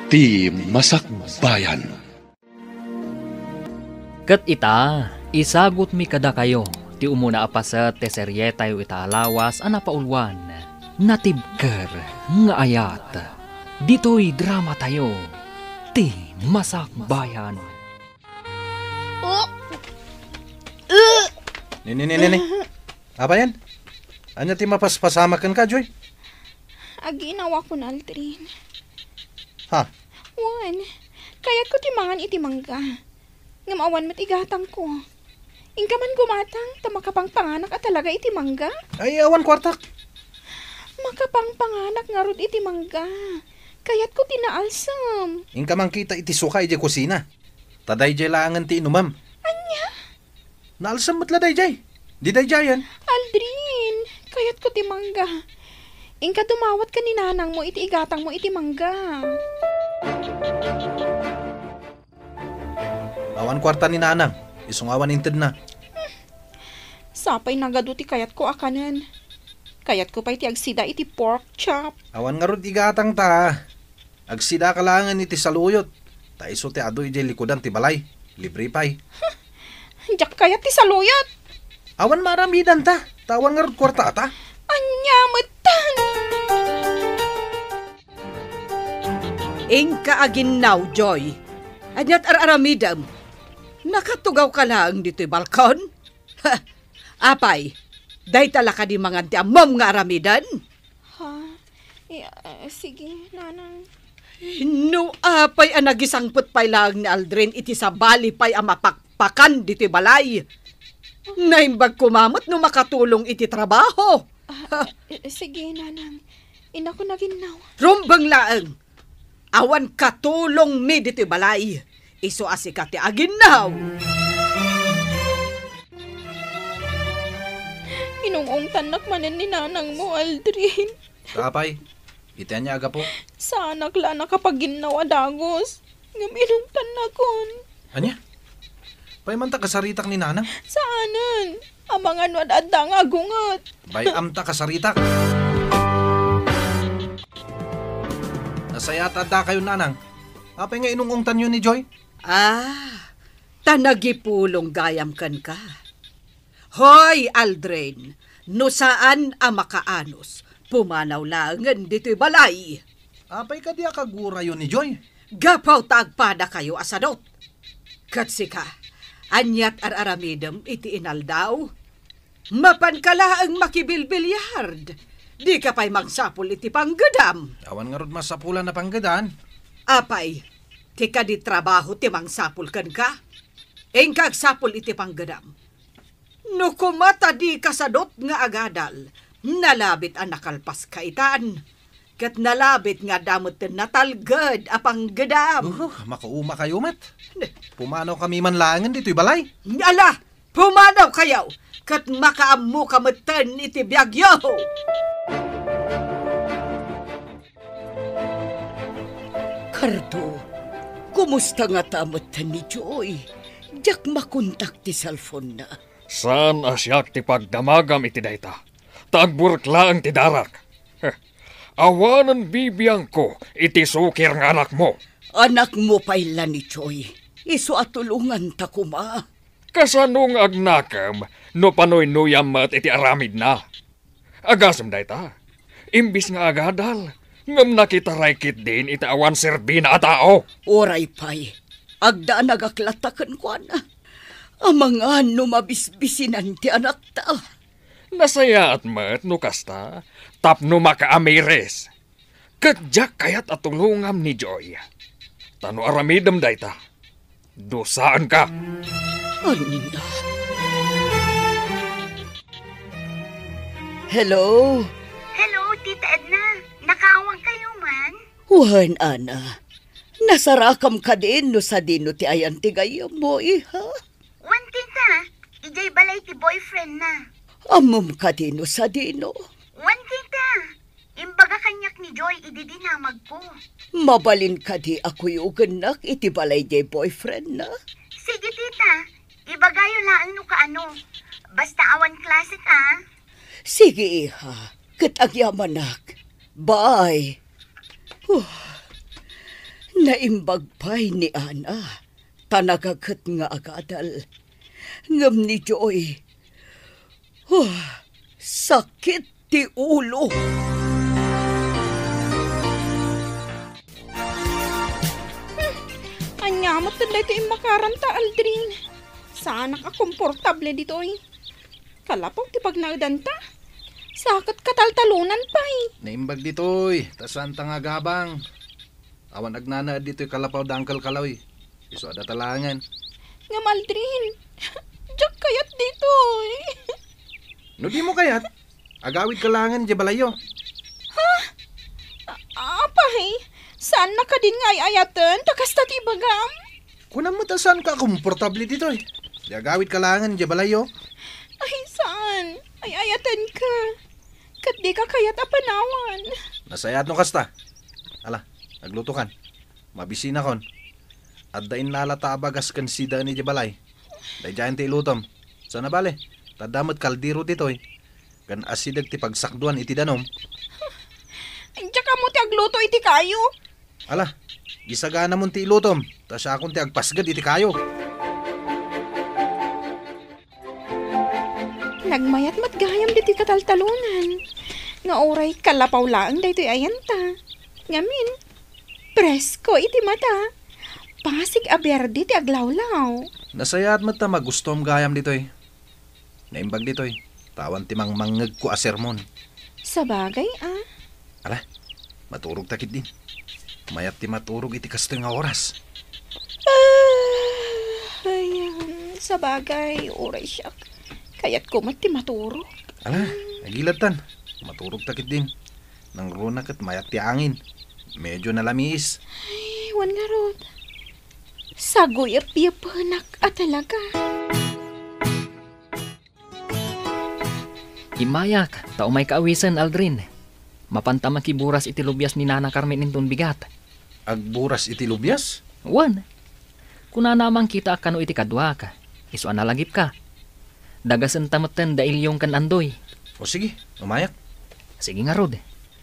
ti Masakbayan. Kat ita, isagot mi kada kayo, ti umuna apasa te serye tayo italawas anapaulwan, natibker nga ayat. Dito'y drama tayo, ti Masakbayan. Nini. Apa yan? Anya ti mapaspasamakan ka, Joy? Aginawa ko na, Aldrin. Ha? Wan, kayat ko timangan itimangga. Ngamawan matigatang ko. Ingka man gumatang, tamakapang panganak at talaga itimangga. Ay, awan kwartak. Makapang panganak nga rod itimangga. Kayat ko tinaalsam. Ingka man kita iti sukay di kusina. Taday jay laangan ti inumam. Anya? Naalsam mo't laday jay. Di day jayan. Aldrin, kayat ko timangga. Ingka dumawat ka ni nanang mo iti igatang mo iti mangga. Awan kwarta ni nanang. Isungawan inted na. Sapay nagado ti kayat ko akanan. Kayat ko pa iti agsida iti pork chop. Awan nga rod igatang ta. Agsida ka langan iti saluyot. Taiso ti adoy jay likodan ti balay. Libre pay. Diyak kayat ti saluyot. Awan maramidan ta. Tawan nga rod kwarta ta. Anya matan. Ingka aginaw, Joy. Anyat aramidam. Nakatugaw ka lang dito'y balkon? Apay, day talaka di mga amom nga aramidan? Ha? Sige, nanang. No, apay ang nagisangput pay lang ni Aldrin iti sa bali pay ang mapakpakan dito'y balay. Naimbag kumamot no makatulong iti trabaho. Sige, nanang. Ina ko na ginaw. Rumbang laang. Awan katulong mi dito'y balay. Iso asikati aginaw. Inungong tanak manen ni nanang mo, Aldrin. Kapay, itian niya aga po. Sa anak la nakapaginaw adagos. Ngaminong tanakon. Anya? Paimanta kasaritak ni nanang? Saanan? Amang ano adada nga agungat. Bayam ta kasaritak. Nasayata da kayo nanang. Apay nga inungong tanyo ni Joy? Tanagipulong gayam kan ka. Hoy, Aldrin, no saan ang makaanos? Pumanaw langan dito'y balay. Apay ka di akagura yun ni Joy? Gapaw tagpada kayo asadot. Katsi ka, anyat aramidam iti inaldaw. Mapan ka laang makibilbilyard. Di ka pa'y magsapul iti panggadam. Awan nga rod masapulan na panggadan. Apay, ti ka di trabaho ti mangsapul kan ka. Engkag sapul iti panggadam. No kumata di kasadot nga agadal, nalabit ang nakalpas kaitan. Kat nalabit nga damot natalgad a panggadam. Makauma kayo, Mat. Pumanaw kami man langan dito'y balay. Ala, pumanaw kayaw. Kat makaamu kamatan iti biyagyo. Kardo, kumusta nga tamatan ni Joy? Diyak makontak ti cellphone na. Saan asyak ti pagdamagam iti dayta? Tagburkla ang ti darak. Awanan bibiyang ko iti sukir nga anak mo. Anak mo pa'y ni Joy. Iso atulungan ta kuma. Kasanong agnakam no panoy nuyam mat iti aramid na. Agasam dayta. Imbis nga agadal. Ngam nakita raykit din iti awan serbina a tao. Oray pa'y. Agda nagaklatakan ko na. Amang ano mabisbisinan ti anak ta. Nasaya at mat no kasta. Tapno makaamires. Kadyak kayat atulungam ni Joy. Tano aramidam dayta. Dosaan ka. Anina. Hello? Hello, Tita Edna. Nakaawang kayo man? Wan, Ana. Nasarakam ka din no sa dino ti ayan ti gayam mo, iha. Wan, Tita. Ijay balay ti boyfriend na. Amom ka din no sa dino. Wan, Tita. Imbaga kanyak ni Joy ididinamag ko. Mabalin ka di ako yuganak iti balay di boyfriend na. Sige, Tita. Ibagayo laang no kaano. Basta awan klase ka. Sige, iha. Katagyamanak. Bye. Naimbagbay ni Ana, tanagagat nga agadal. Ngam ni Joy, sakit ti ulo. Anyamot na ito yung makaranta, Aldrin. Sana ka komportable dito eh. Kalapog ti pagnagdanta. Sakit kataltalunan pa eh. Naimbag ditoy, tasan nga gabang. Awan agnana dito'y kalapaw dangkal kalaw eh. Iso ada talangan. Ngam, Aldrin. Diyak kayat dito eh. No di mo kayat, agawid kalangan di balayo. Apa eh? Saan na ka din nga ayatan? Takas tati bagam? Kunam mo tasan ka komportable ditoy. Di agawid kalangan di balayo. Ay, saan? Ay, ayatan ka. Kat di ka kayat apanawan. Nasayat no kasta. Ala, nagluto kan. Mabisina kon. At dain lalata abagas kan sida ni Jabalay. Day dyan ti ilutom. Sana bale, tadamot kaldiro ditoy. Gan asidag ti pagsakduan iti danom. Diyak ka mo ti agluto iti kayo. Ala, gisagana mo ti ilutom. Ta siya akong ti agpasgad iti kayo. Nagmayat matgayam diti kataltalunan. Nga oray kalapaw laang daytoy ayanta. Ngamin, presko iti mata. Pasig aberde ti aglawlaw. Nasayat mo ta magustom gayam ditoy. Naimbag ditoy. Tawan ti mangmangag ko a sermon. Sa bagay Ala, maturog takit din. Mayat ti maturog iti kasto nga oras. Sa bagay, oray siya. Kaya't ko mati maturo. Ala, nagilatan. Maturog takit din. Nang runak at mayat ti angin. Medyo nalamis. Ay, wan nga rod. Saguyap-yap anak at talaga. Imayak, tao may kaawisan, Aldrin. Mapantamang kiburas iti lubyas ni Nana Carmen inton bigat. Agburas iti lubyas? Wan, kuna namang kita kano iti kadwa ka. Iso analagip ka. Dagasan tamatan dahil yung kan andoy. O sige, umayak. Sige nga rod.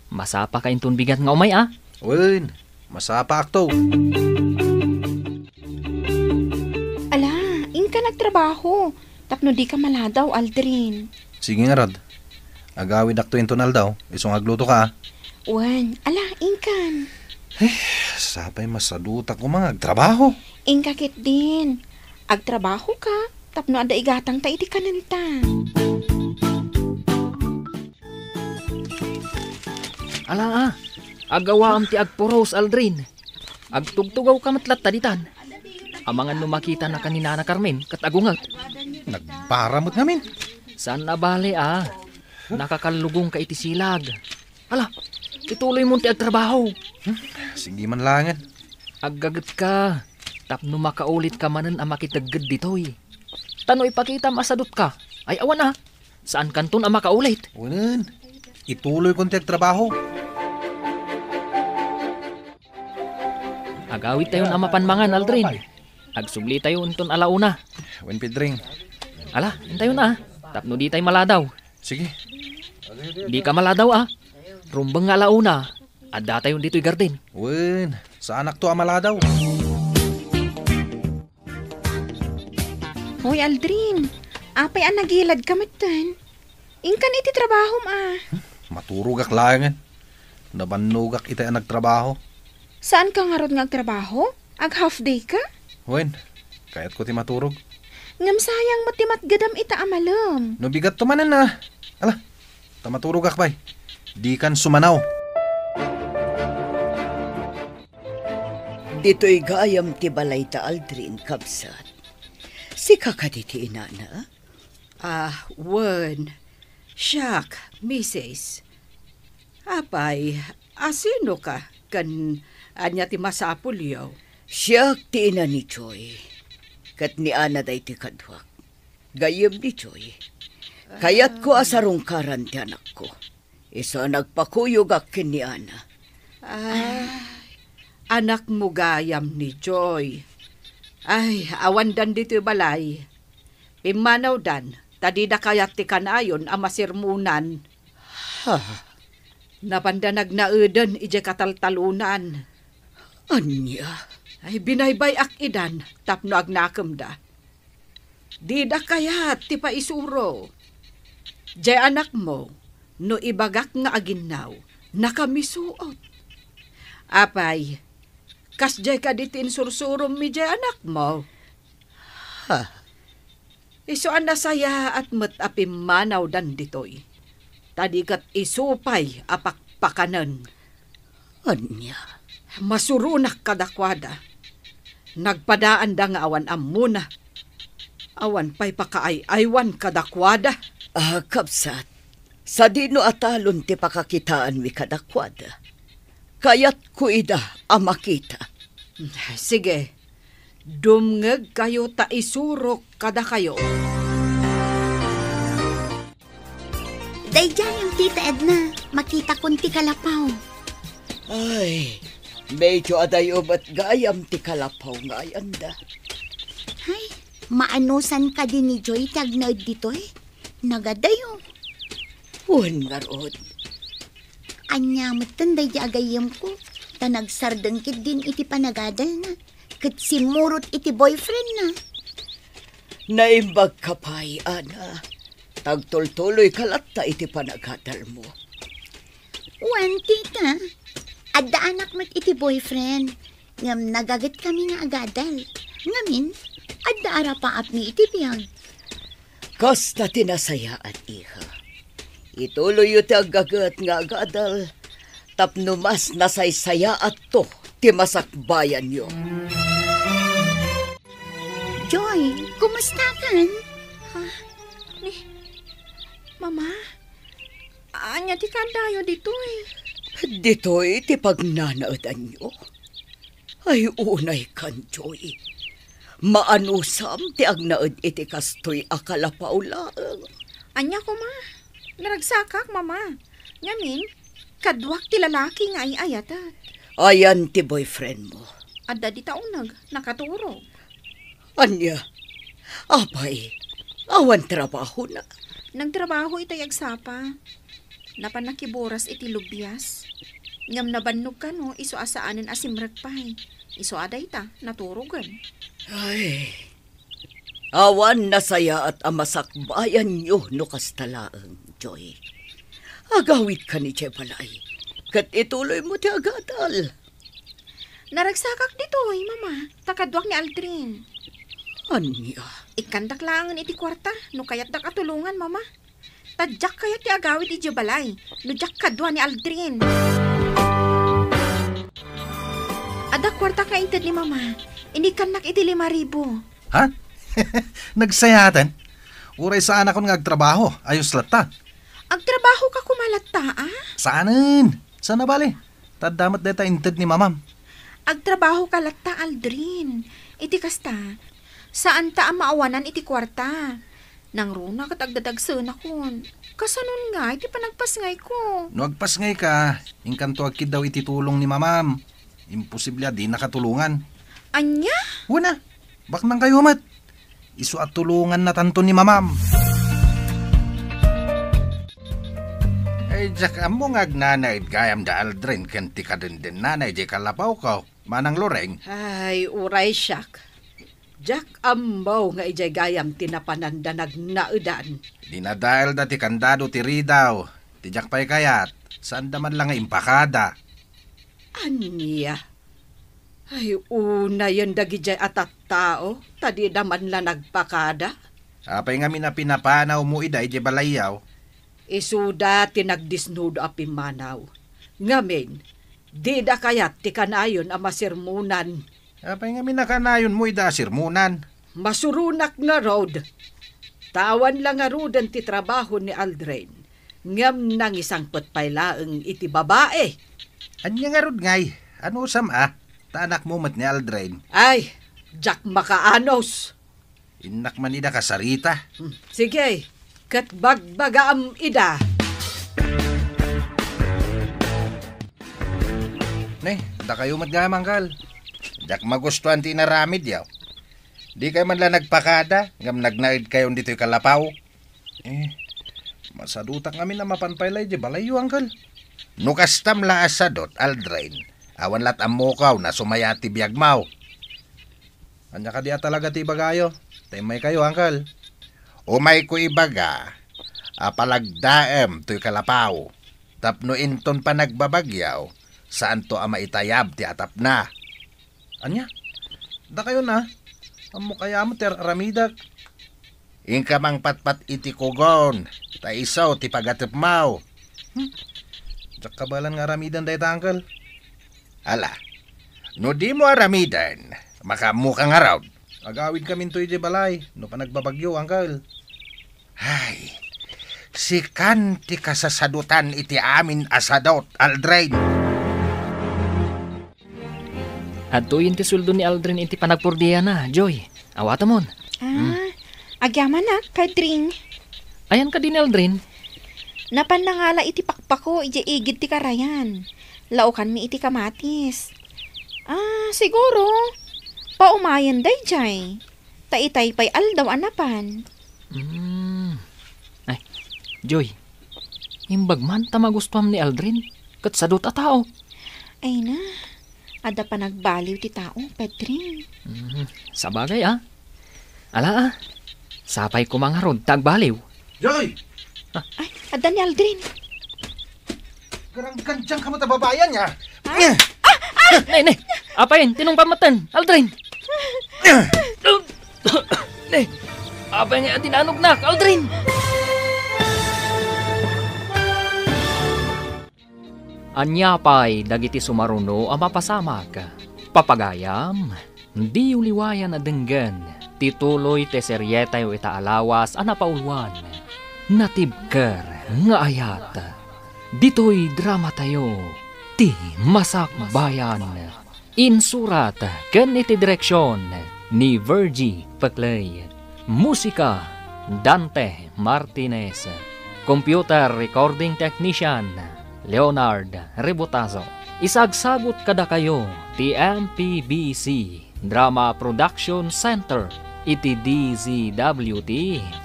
Masapa ka inton bigat nga umay Wen, masapa akto. Ala, ka nagtrabaho. Tapno di ka maladaw, Aldrin. Sige nga rad. Agawid akto yung tunal daw. Isong agluto ka. Wan, ala, inkan. Sapay masaduta ko mga agtrabaho. Inkakit din. Agtrabaho ka. Tapno ada igatang ta iti kananta. Ala agawa am ti agpuros, Aldrin. Agtugtugaw ka matlat taditan. Amangan no makita na kanina na Carmen kat agungat. Nagparamot namin. Saan na bale Nakakalugong ka iti silag. Ala, ituloy mo ti agtrabaho. Sige man langan. Aggagat ka. Tapno makaulit ka manan ang makitagad ditoy. Tano ipakita masadot ka. Ay awan Saan kanton ang makaulit? Unan, ituloy kong ti agtrabaho. Agawit tayo na mapanmangan, Aldrin. Agsubli tayo unton alauna. Wen Pedring. Ala, hintayo na Tapno di tayo maladaw. Sige. Di ka maladaw Rumbang nga alauna. Adda tayo dito'y garden. Wen, sa anak to amala daw. Hoy, Aldrin. Apay nagilad ka matan. Inkan iti trabaho Maturugak langan. Nabanugak ita ang nagtrabaho. Saan ka nga rod nagtrabaho? Ag half day ka? Wen, kayat ko ti maturog. Ngam sayang matimat gadam ita amalam. No bigat tumanan na. Ala, tamaturugak bay. Di kan sumanaw. Dito'y gayam ti balay ta Aldrin, kabsat. Si kakaditi inana? Wen. Siyak, Mrs. Apay, asino ka? Kan anya ti masapul yaw. Siyak ti ina ni Joy. Kat ni Ana day ti kadwak. Gayam ni Joy. Kayat ko asarong karan ti anak ko. Isa nagpakuyog akin ni Ana. Anak mo gayam ni Joy. Ay, awan dan dito balay. Pimanaw dan, tadida kayat ti kanayon amasirmunan. Napandanag na eden ije kataltalunan. Anya, Ay binaybay ak idan, tapno agnakam da. Di da kayat ti pa isuro. Jay anak mo, no ibagak nga aginaw, nakamisuot. Apay, kas jay ka ditin sursurom mi jay anak mo. ha, Isuan na saya at matapimanaw dan ditoy. Tadikat isupay apakpakanan. anya, Masurunak kadakwada. Nagpadaan da nga awan amuna. Awan pa'y pakaay-aywan kadakwada. kapsat, sa dino atalon ti pakakitaan mi kadakwada. Kayat ko ida amakita. Sige, dumngeg kayo ta isurok kada kayo. Dayjay ang tita Edna, makita kunti kalapaw. Ay, medyo adayo ba't gayam ti kalapaw nga ayanda. Hay, maanusan ka din ni Joy tagnood dito eh. Nagadayo. Uwan nga rod. Anyamatan day agayam ko. Ta nagsardengkit din iti panagadal na. Kat simurot iti boyfriend na. Naimbag kapay, ana. Tagtultuloy kalatta iti panagadal mo. Wan, tita. Adda anak mo't iti boyfriend. Ngam nagagat kami nga agadal. Ngamin, adda arapaap ni iti biyag. Kasta tinasayaan, iha. Ituloy yu ti agagat nga agadal. Tapno mas nasaysaya at to ti masakbayan yo. Joy, kumusta kan? Mama, anya ti kandayo dito eh. Dito'y ti pagnanaudan nyo. Ay unay kan, Joy. Maanusam ti agnaud iti kastoy akalapaw laeng. Anya ko ma, naragsakak mama. Ngamin, kadwak ti lalaki nga ay ayatat. Ayan ti boyfriend mo. Adda di taunag, nakaturog. Anya, apay, awan trabaho na. Nagtrabaho itay agsapa. Napanakiboras iti lubyas. Ngam nabannog ka no, iso asaanan asimrag pay. Iso aday ta, naturugan. Ay, awan na saya at amasakbayan nyo no kastalaang, Joy. Agawit ka ni Chebalay, kat ituloy mo ti agadal. Naragsakak dito mama. Takadwak ni Aldrin. Anya, Ikandak langan iti kwarta, no kayat da katulungan mama. Tadyak kayat ti agawit iti balay, no jak kadwa ni Aldrin. Ada kwarta ka inted ni mama, inikanak iti 5,000. Ha? Nagsayatan? Uray saan ako nga agtrabaho, ayos lata. Agtrabaho ka kumalatta Saanin? Sana bali? Tadamat deta inted ni mamam. Agtrabaho ka latta Aldrin. Iti kasta, saan ta ang maawanan iti kwarta? Nang runa kat agdadagsana kon. Kasanon nga, iti panagpasngay ko. No agpasngay ka, ingkanto agkid daw iti tulong ni mamam. Imposible di nakatulungan. Anya? Una, bak nang kayo mat. Isu at tulungan na tanto ni mamam. Ay, jak amo nga agnanaid gayam da Aldrin kanti ka din nanay di kalapaw ko. Manang loreng. Ay, uray siyak. Jak ambaw nga ijay gayam tinapananda nagnaudan. Di na dahil dati kandado ti ridaw. Ti jak pa'y kayat. Saan daman lang nga impakada. Anya? Ay, una yan dagijay atat tao. Tadi daman la nagpakada. Apay nga pinapanaw mo iday di balayaw. Isuda tinagdisnudo apimanaw. Ngamin, di da kayat ti kanayon ang masirmunan. Apay nga minakanayon mo ida sirmunan. Masurunak nga road. Tawan lang nga rodan ti trabaho ni Aldrin. Ngam nang isang pagpailaang iti babae. Anya nga rod ngay. Ano usam Taanak mo mat ni Aldrin. Ay, Jack makaanos. Inak man ida kasarita. Sige, kat bagbagaam ida. Ne, da kayo matgamangkal. Jak magustuhan ti naramid yaw. Di kayo man lang nagpakada, ngam nagnaid kayo dito'y kalapaw. Masadutak kami na mapanpaylay di balayo, angkal. Nukastam la asadot, Aldrin. Awan lat amukaw na sumaya ti biyagmaw. Anya ka diya talaga ti bagayo. Taymay kayo, Uncle. Umay ko ibaga, apalagdaem to'y kalapaw. Tapno inton pa nagbabagyaw, saan to ama itayab ti atap na. Anya? Da kayo na. Amo kaya mo ter ramidak. Inka mang patpat iti kugon, taisaw ti pagatip mau. Diyak kabalan nga ramidan day ta, Uncle. Ala, no di mo aramidan, makamukang araw. Agawid kami to'y di balay. No pa nagbabagyo, Uncle. Ay, si kanti kasasadutan iti amin asadot, Aldrin. At tuyin ti sweldo ni Aldrin iti panagpurdiya na, Joy. Awata mon. Agyaman na, Pedring. Ayan ka din, Aldrin. Napanangala iti pakpako, iti igid ti karayan. Laukan mi iti kamatis. Siguro. Paumayan day, Jay. Taitay pa'y aldaw anapan. Ay, Joy. Imbagman tamagustuhan ni Aldrin. Kat sadot a tao. Ay na. Ada pa nagbaliw ti tao, Pedring. Sabagay Ala sapay ko mga rod tagbaliw. Joy! Ay, ada ni Aldrin. Garang gandyang ka matababayan niya. Nay, apayin, tinong pamatan, Aldrin. Nay, apayin nga tinanog na, Aldrin. Anyapay, dagiti sumaruno ang mapasamag. Papagayam, di uliwayan na denggan. Tituloy te seryetay o itaalawas ang napaulwan. Natibker nga ayat. Dito'y drama tayo. Ti Masak Bayan. Insurat ken iti direksyon ni Virgie Paclay. Musika Dante Martinez. Computer recording technician Leonard Rebotazo. Isagsagot kada kayo ti MPBC Drama Production Center iti DZWT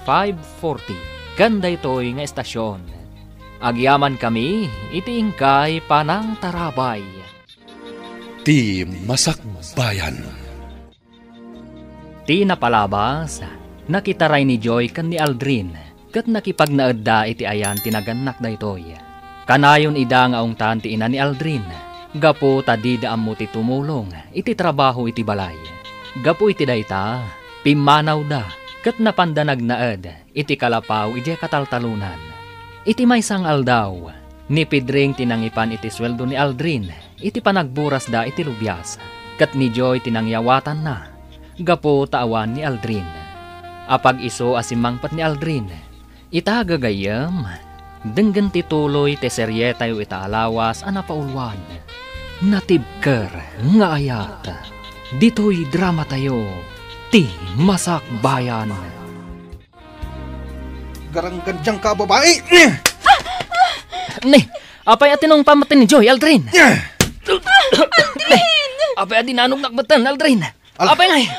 540 kanda ito'y nga estasyon. Agyaman kami iti ingkay panang tarabay. Ti Masak Bayan. Ti napalabas, nakitaray ni Joy kan ni Aldrin kat nakipagnaadda iti ayan tinaganak da ito'y. Kanayon ida nga ungtan ti ina ni Aldrin. Gapo tadida mo ti tumulong, iti trabaho iti balay. Gapo iti dayta, pimanaw da, kat napandanag naad, iti kalapaw iti kataltalunan. Iti maysang aldaw, ni Pedring tinangipan iti sweldo ni Aldrin, iti panagburas da iti lubyas, kat ni Joy tinangyawatan na, gapo taawan ni Aldrin. Apag iso asimangpat ni Aldrin, itagagayam, denggan tituloy te seryetay o itaalawas ang napaulwan. Natibker nga ayat. Dito'y drama tayo. Ti Masak Bayan. Garang gandyang ka, babae! Ne, apay atinong pamatin ni Joy, Aldrin. Aldrin! Apay adinanog nakbatan, Aldrin. Apay ngay.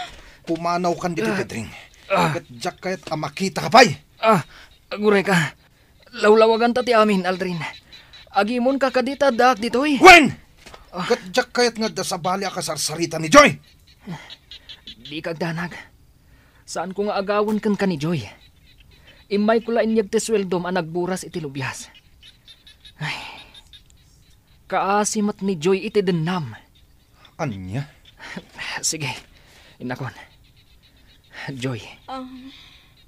Pumanaw kan dito, Pedring. Agat jak kayat amakita ka pa'y. Aguray ka. Lawlawagan ta ti amin, Aldrin. Agimon ka kadita dak dito'y. Wen! Gadyak kayat nga da sa bali akasarsarita ni Joy. Di kagdanag. Saan ko nga agawan kan ka ni Joy? Imay ko lain yag tesweldom ang nagburas iti lubyas. Ay, kaasimat ni Joy iti denam. Anya? Sige, inakon. Joy,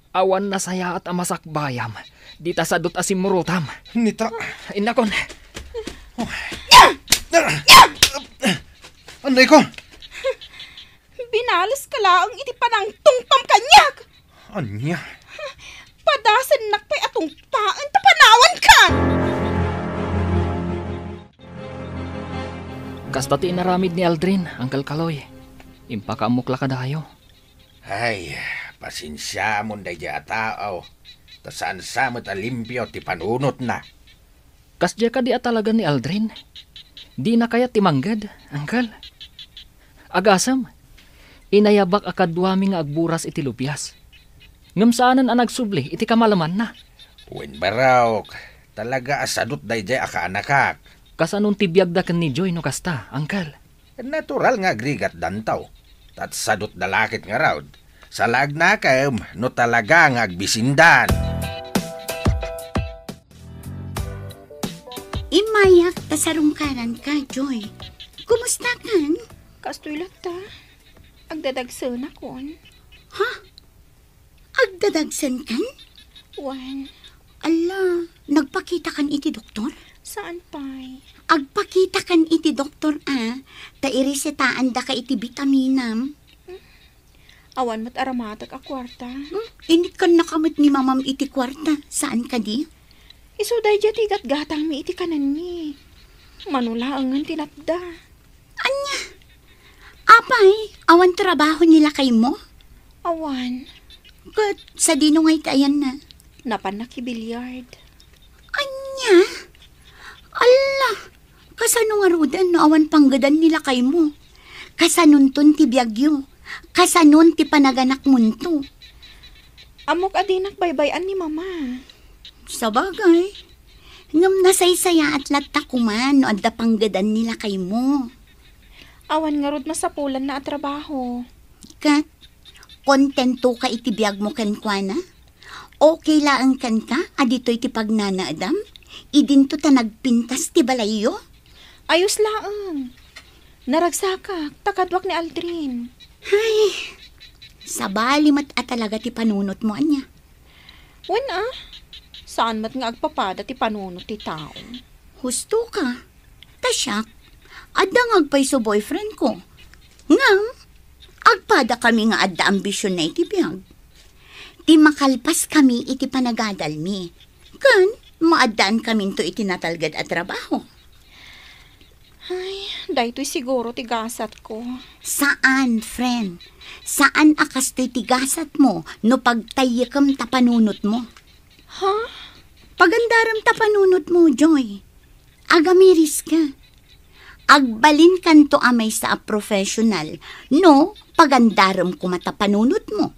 awan na saya at amasakbayam. Dita sadot asimurutam. Nita. Inakon. Anday ko? Binalas ka lang iti panangtong pamkanyag. Anya? Padasan nakpay atong paan tapanawan ka. Kasta ti inaramid ni Aldrin, Uncle Kaloy. Impakaamukla ka dayo. Ay, pasensya mo day di atao. Tasaan sa matalimpyo ti panunot na. Kasdya ka di atalaga ni Aldrin. Di na kaya timanggad, Uncle. Agasam, inayabak akadwami nga agburas iti lupyas. Ngam saanan ang nagsubli iti kamalaman na. Wen barawk, talaga asadot day di akaanakak. Kasanong tibiyag da kan ni Joy no kasta, Uncle? Natural nga agrigat dantaw. Tat sadot dalakit nga raw. Sa laag na kayo, no talaga nga agbisindan. Imayak tasarungkaran ka, Joy. Kumusta kan? Kastoy lata. Agdadagsan akon. Ha? Agdadagsan kan? Wan, Ala, nagpakita kan iti doktor? saan pa'y? Agpakita kan iti doktor tairesetaan da ka iti vitaminam. Awan mat aramatag a kwarta. Init kan nakamit ni mamam iti kwarta. Saan ka di? Isuday dya tigat gatang mi iti kanan mi. Manulaangan tinatda. Anya? Apay, awan trabaho nila kay mo? Awan, Kat sa dino ngay tayan na. napanakibilyard. Anya? Ala, kasano nga rudan no awan panggadan nila kay mo? Kasanon ton ti biyagyo? Kasanon ti panaganak munto? Amok adinak baybayan ni mama. Sa bagay, ngam nasaysaya at latakuman no adda panggadan nila kay mo. Awan nga rod masapulan na at trabaho. Kat, kontento ka itibiyag mo kankwana? Okay laang kan ka, adito'y ti pagnanaadam? Idinto ta nagpintas ti balayo? Ayos laang. Naragsakak, takadwak ni Aldrin. Ay, sabali mat at talaga ti panunot mo anya. Wan saan mat nga agpapada ti panunot ti tao? Husto ka. Tasyak, adda nga agpay so boyfriend ko. Ngam, agpada kami nga adda ambisyon na itibiyag. Ti makalpas kami iti panagadal mi. Kan, maadaan kami to iti natalgad at trabaho. Ay, daytoy siguro tigasat ko. Saan, friend? Saan akas to'y tigasat mo no pagtayakam tapanunot mo? Ha? Pagandaram tapanunot mo, Joy. Agamiris ka. Agbalin kanto amay sa a professional, no pagandaram kumatapanunot mo.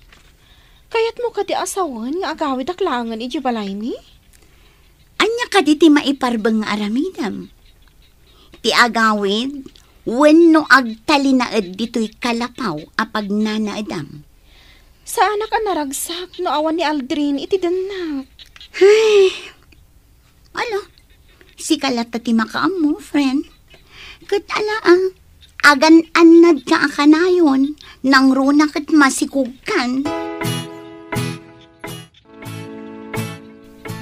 Kayat mo kadi asawan nga agawid aklangan iji balay mi? Anya ka di ti maiparbang nga aramidam. Ti agawid, wenno agtalinaed dito'y kalapaw apag nanaedam. Sa anak ang naragsak no awan ni Aldrin iti danak. Ay, alo, si kalata ti makaam mo, friend. Kat alaang, agan-anad ka akanayon, nang runa kat masikugkan.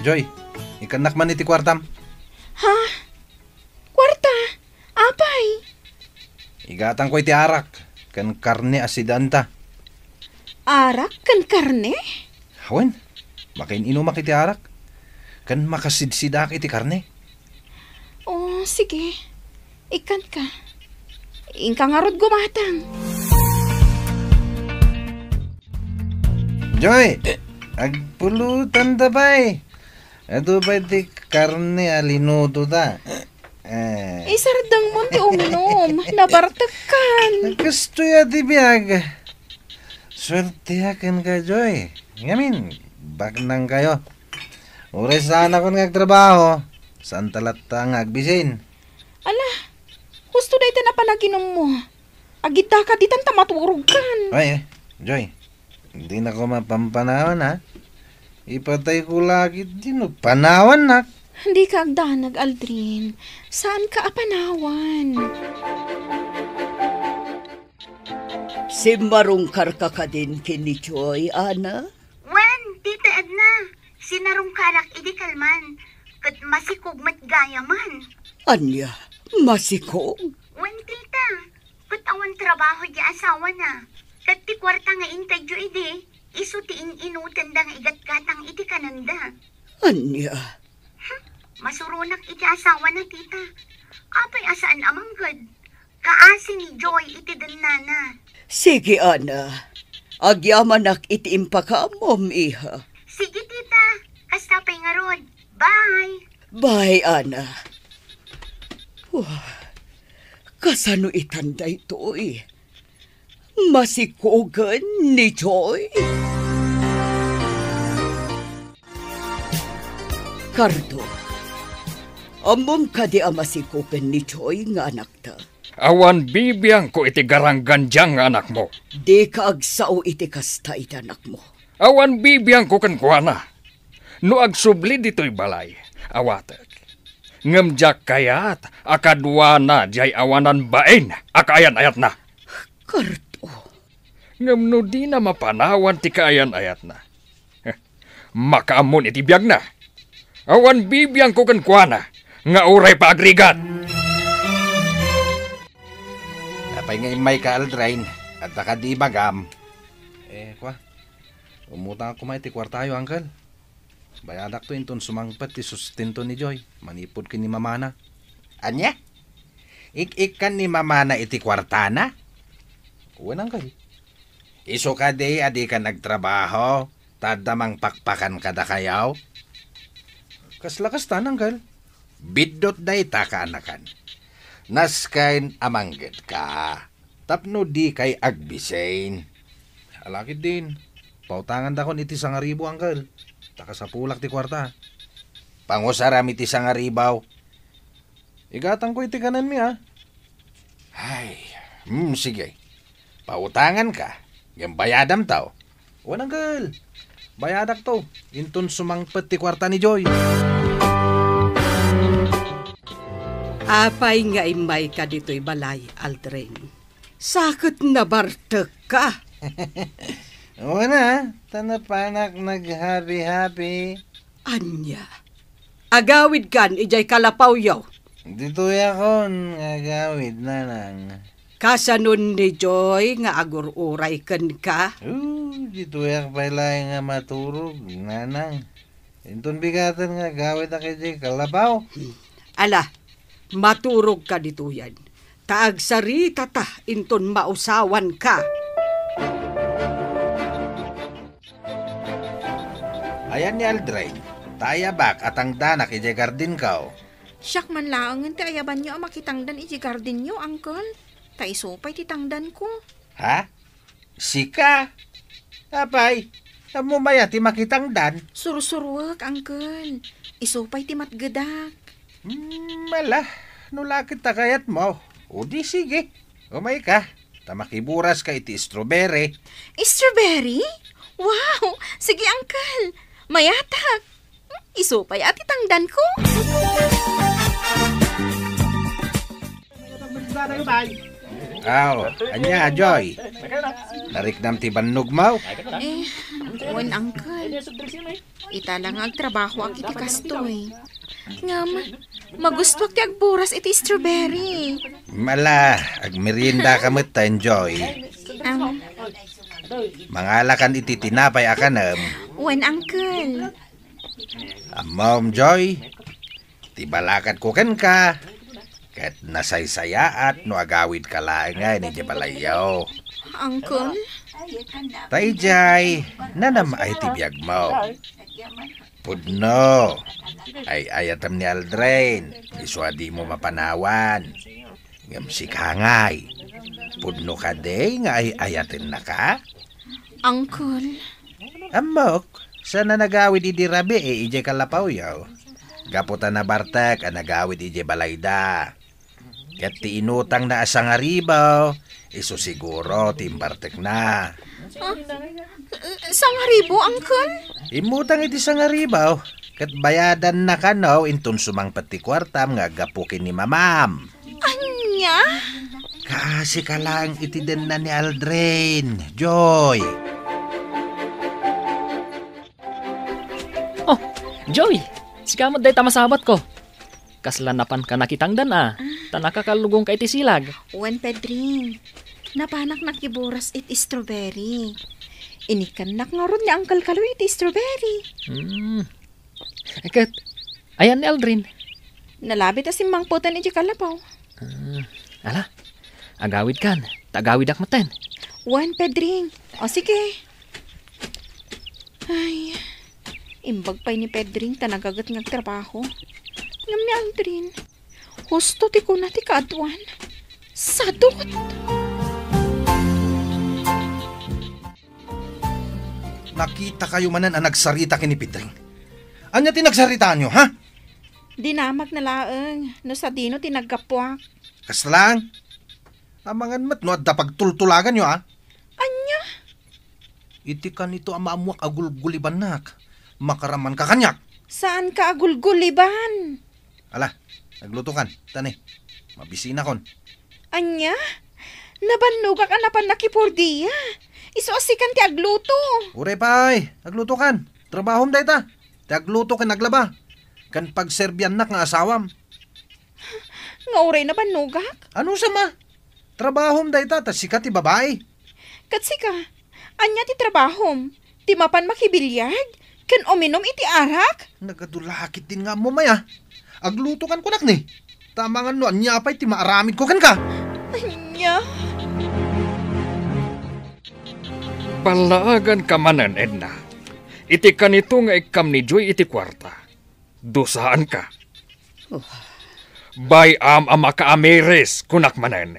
Joy, ikanak man iti kwartam. Ha? Kwarta? Apay? Igatang ko iti arak. Kan karne asidanta. Arak kan karne? Hawen, makin inumak iti arak. Kan makasidsidak iti karne. Oh, sige. Ikan ka. Ingka nga rod gumatang. Joy, agpulutan da bay. Ato ba iti karne alinuto ta? Isardang mo ti uminom. Nabartakan. Gusto ya ti biyag. Swerte akin ka, Joy. Ngamin, bagnang kayo. Uri sana ko nagtrabaho. Saan talata nga agbisin? Ala, gusto na ito na panaginom mo. Agita ka ditan tamaturog kan. Ay, Joy. Hindi na ko mapampanawan, ha? Ipatay ko lagi din, panawan na. Hindi ka agdanag, Aldrin. Saan ka apanawan? Si marungkar ka din kini Joy, Ana? Wen, tita Edna, sinarungkarak idi kalman, kat masikog mat gayaman. Anya, masikog? Wen, tita, kat awan trabaho di asawa na, kat ti kwarta nga intadyo idi, iso ti inutan da nga igat-gatang iti kananda. Anya? Masurunak iti asawa na, tita. Apay asaan amanggad. Kaasi ni Joy iti danana. Sige, Ana. Agyamanak iti impaka-mom, iha. Sige, tita. Kastapay nga rod. Bye. Bye, Ana. Kasano itanda ito, Masikogan ni Joy? Cardo, Among ka di amasikupen ni Joy nga anak ta. Awan bibiyang ko iti garanggan diyang nga anak mo. Di ka agsao iti kasta iti anak mo. Awan bibiyang ko kankwana. No agsubli dito'y balay, awatek. Ngamjak kayat, akadwa na jay awanan bain, akayan-ayat na. Karto. Ngam no di na mapanawan ti kaayan-ayat na. Makaamon iti biyag na. Awan bibiyang ko kankwana, nga uray pa agrigat. Apay nga imay ka Aldrain, at nakadi bagam. Umutang ako may ti kwartayo, Uncle. Bayadak to inton sumangpat ti sustento ni Joy. Manipod ki ni mamana. Anya? Ik kan ni mamana iti kwartana? Uwan, Uncle. Iso ka di adi ka nagtrabaho, tadamang pakpakan kada kayaw? Kaslakas tan, Uncle. Bidot da ita ka anakan. Naskain amanggit ka. Tapno di kay agbisain. Alakit din. Pautangan da kon iti 1,000, Uncle. Taka sa pulak ti kwarta. Pangusaram iti 1,000. Igatang ko iti kanan mi, ha? Ay, sige. Pautangan ka. Yung bayadam tao. Uwan, Uncle. Bayadak to. Inton sumangpat ti kwarta ni Joy. Apay nga imay ka dito'y balay, Aldrin. Sakot na bartek ka. Una, tanapanak nag-happy-happy. Anya, agawid kan ijay kalapaw yaw. Dito yakon, agawid na lang. Kasanon ni Joy nga agururay kan ka. Dito yak pala nga maturog, nanang. Inton bigatan nga gawid na kay kalapaw. Ala, maturog ka dito yan. Taag sarita ta, inton mausawan ka. Ayan ni Aldrain, tayabak at ang danak ije gardin kao. Siyak man laangan ti ayaban nyo ang makitangdan iti garden nyo, Uncle. Taisopay ti tangdan ko. Ha? Sika? Apay, tamumaya ti makitangdan. Surusuruak, Uncle. Isopay ti matgadak. Mala, nulakit ta kayat mo. O di sige, umay ka. Tamakiburas ka iti strawberry. Strawberry? Wow! Sige, Uncle. Mayatak. Isupay at itangdan ko. Anya, Joy. Nariknam ti bannog mo? Wan, Uncle. Ita lang agtrabaho ang iti kastoy. Ngam, magustwak ti agburas iti strawberry. Mala, agmerienda ka metan, Joy. Mangalakan iti tinapay akanam. Wan, Uncle. Mom Joy, tibalakat ko ken ka. Kat nasaysayaat no agawid ka lang nga ni Jabalayaw. Uncle? Tayjay, nanam ay tibiyag mo. Pudno, ay ayatam ni Aldrain, iswadi mo mapanawan. Ngamsik hangay, pudno ka day nga ay ayatin na ka? Uncle? Amok, sana nagawid idi rabi ije kalapaw yaw. Gaputan na bartek ang nagawid ije balayda. Kat ti inutang na asang aribaw, iso siguro timbartek na. 1,000, Uncle? Imutang iti sang aribaw, kat bayadan na kanaw inton sumang pati kwartam nga gapukin ni mamam. Anya? Kasi ka lang iti den na ni Aldrain, Joy. Oh, Joy, sikamot day tamasabat ko. Kaslanapan ka nakitangdan tanakakalugong ka iti silag. Wan, Pedring. Napanak nakiburas iti strawberry. Inikanak nga ron ni Uncle Kaloy iti strawberry. Kat, ayan ni Aldrin. Nalabit asim mangputan iti kalapaw. Ala, agawid kan. Tagawid ak maten. Wan, Pedring. O sige. Ay, imbag pa'y ni Pedring tanagagat ng trabaho. Ngam ni Aldrin. Husto ti ko na ti kaadwan. Sadot! Nakita kayo manan ang nagsarita kini Pedring. Anya ti nagsarita nyo, ha? Dinamag na laeng, no sa dino tinagkapwak. Kasta lang. Amangan mat no adda pagtultulagan nyo Anya? Iti ka nito ang maamuak agulguliban nak. Makaraman ka kanyak. Saan ka agulguliban? Ala, nagluto kan. Tani, mabisina kon. Anya? Nabannuga ka na pan nakipurdiya. Isuosikan ti agluto. Ure pay, nagluto kan. Trabahom day ta. Ti agluto kan naglaba. Kan pagserbian nak nga asawam. Nga uray na banugak? Ano sama? Trabahom day ta, tas sikat ti babae. Katsika, anya ti trabahom. Ti mapan makibilyag. Kan uminom iti arak. Nagadulakit din nga mo maya. Agluto kan kunak ni. Tamangan no, anya pa'y ti maaramid ko kan ka. Anya? Palaagan ka manan, Edna. Iti kanito nga ikam ni Joy iti kwarta. Dosaan ka. Bayam ang makaamiris kunak manan.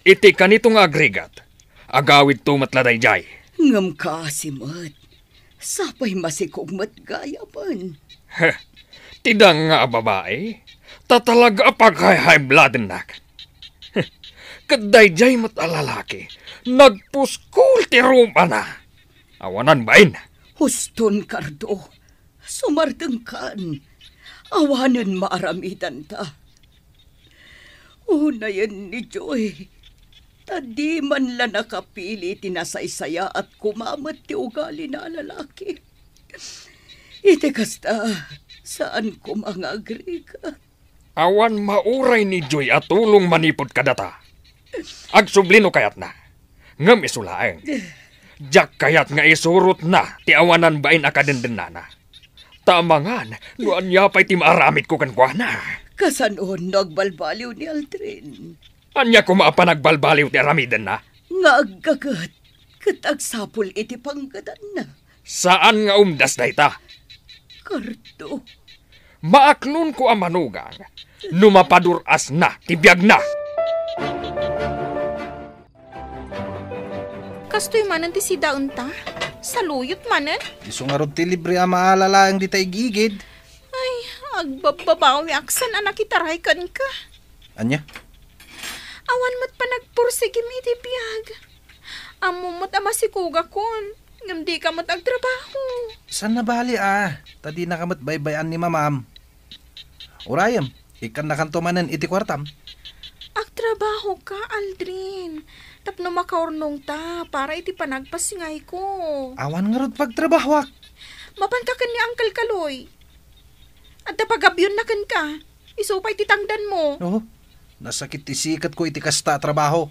Iti kanito nga agregat. Agawid tumatladay jay. Ngam ka, Simot. Sapay masikog matgayapan. Heh, tidang nga babae. Tatalaga pag-high blood nak. Kaday jay matalalaki. Nagpuskul ti rumpa na. Awanan bain. Huston, Cardo. Sumardeng kan. Awanan maaramitan ta. Unayan ni Joy. Tadi man la nakapili tinasaysaya at kumamat ti ugali na lalaki. Iti kasta, saan ko mga agriga? Awan mauray ni Joy at tulong manipod kadata. Agsublino kayat na. Ngam isulaeng. Jak kayat nga isurot na ti awanan bain akadendennana. Tamangan, nuan yapay ti maaramit ko kan kwa na. Kasanon nagbalbaliw ni Aldrin. Anya ko maapa nagbalbaliw ti aramiden na? Nga aggagat, katagsapol iti panggadan na. Saan nga umdas na ita? Cardo. Maaklon ko ang manugang. Numapaduras na, tibiyag na. Kastoy manan ti sidaon ta? Saluyot manan? Iso nga rod ti libre ang maalala ang di tayo gigid. Ay, agbababawi aksan anak itaray kan ka. Anya? Awan mo't pa nagpursigim iti biyag. Amumot ama si kuga kon. Ngam di ka mo't agtrabaho. San na bali Tadi na kamat baybayan ni mamam. Urayam, ikan na kanto manan iti kwartam. Agtrabaho ka, Aldrin. Tapno makaurnong ta para iti panagpasingay ko. Awan nga rod pagtrabahwak. Mapan ka kan ni Uncle Kaloy. At napagabyon na kan ka. Isupay titangdan mo. Oh, nasakit ti sikat ko iti kasta trabaho.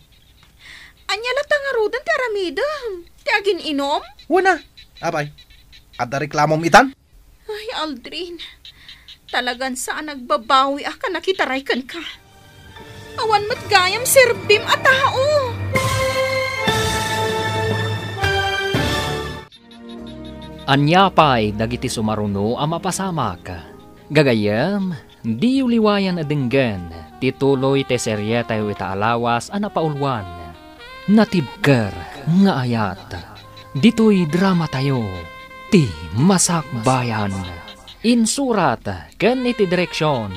Anya lata nga rodan ti aramidam. Ti agin inom? Wana, abay. Ada reklamom itan? Ay, Aldrin. Talagan saan nagbabawi ka nakitaray kan ka. Awan mat gayam serbim a tao. Anya pa'y dagiti sumaruno ang mapasamak. Gagayam, di uliwayan adenggan, tituloy te serye tayo itaalawas ang napaulwan. Natibker nga ayat, dito'y drama tayo, ti Masakbayan. Insurat ken iti direksyon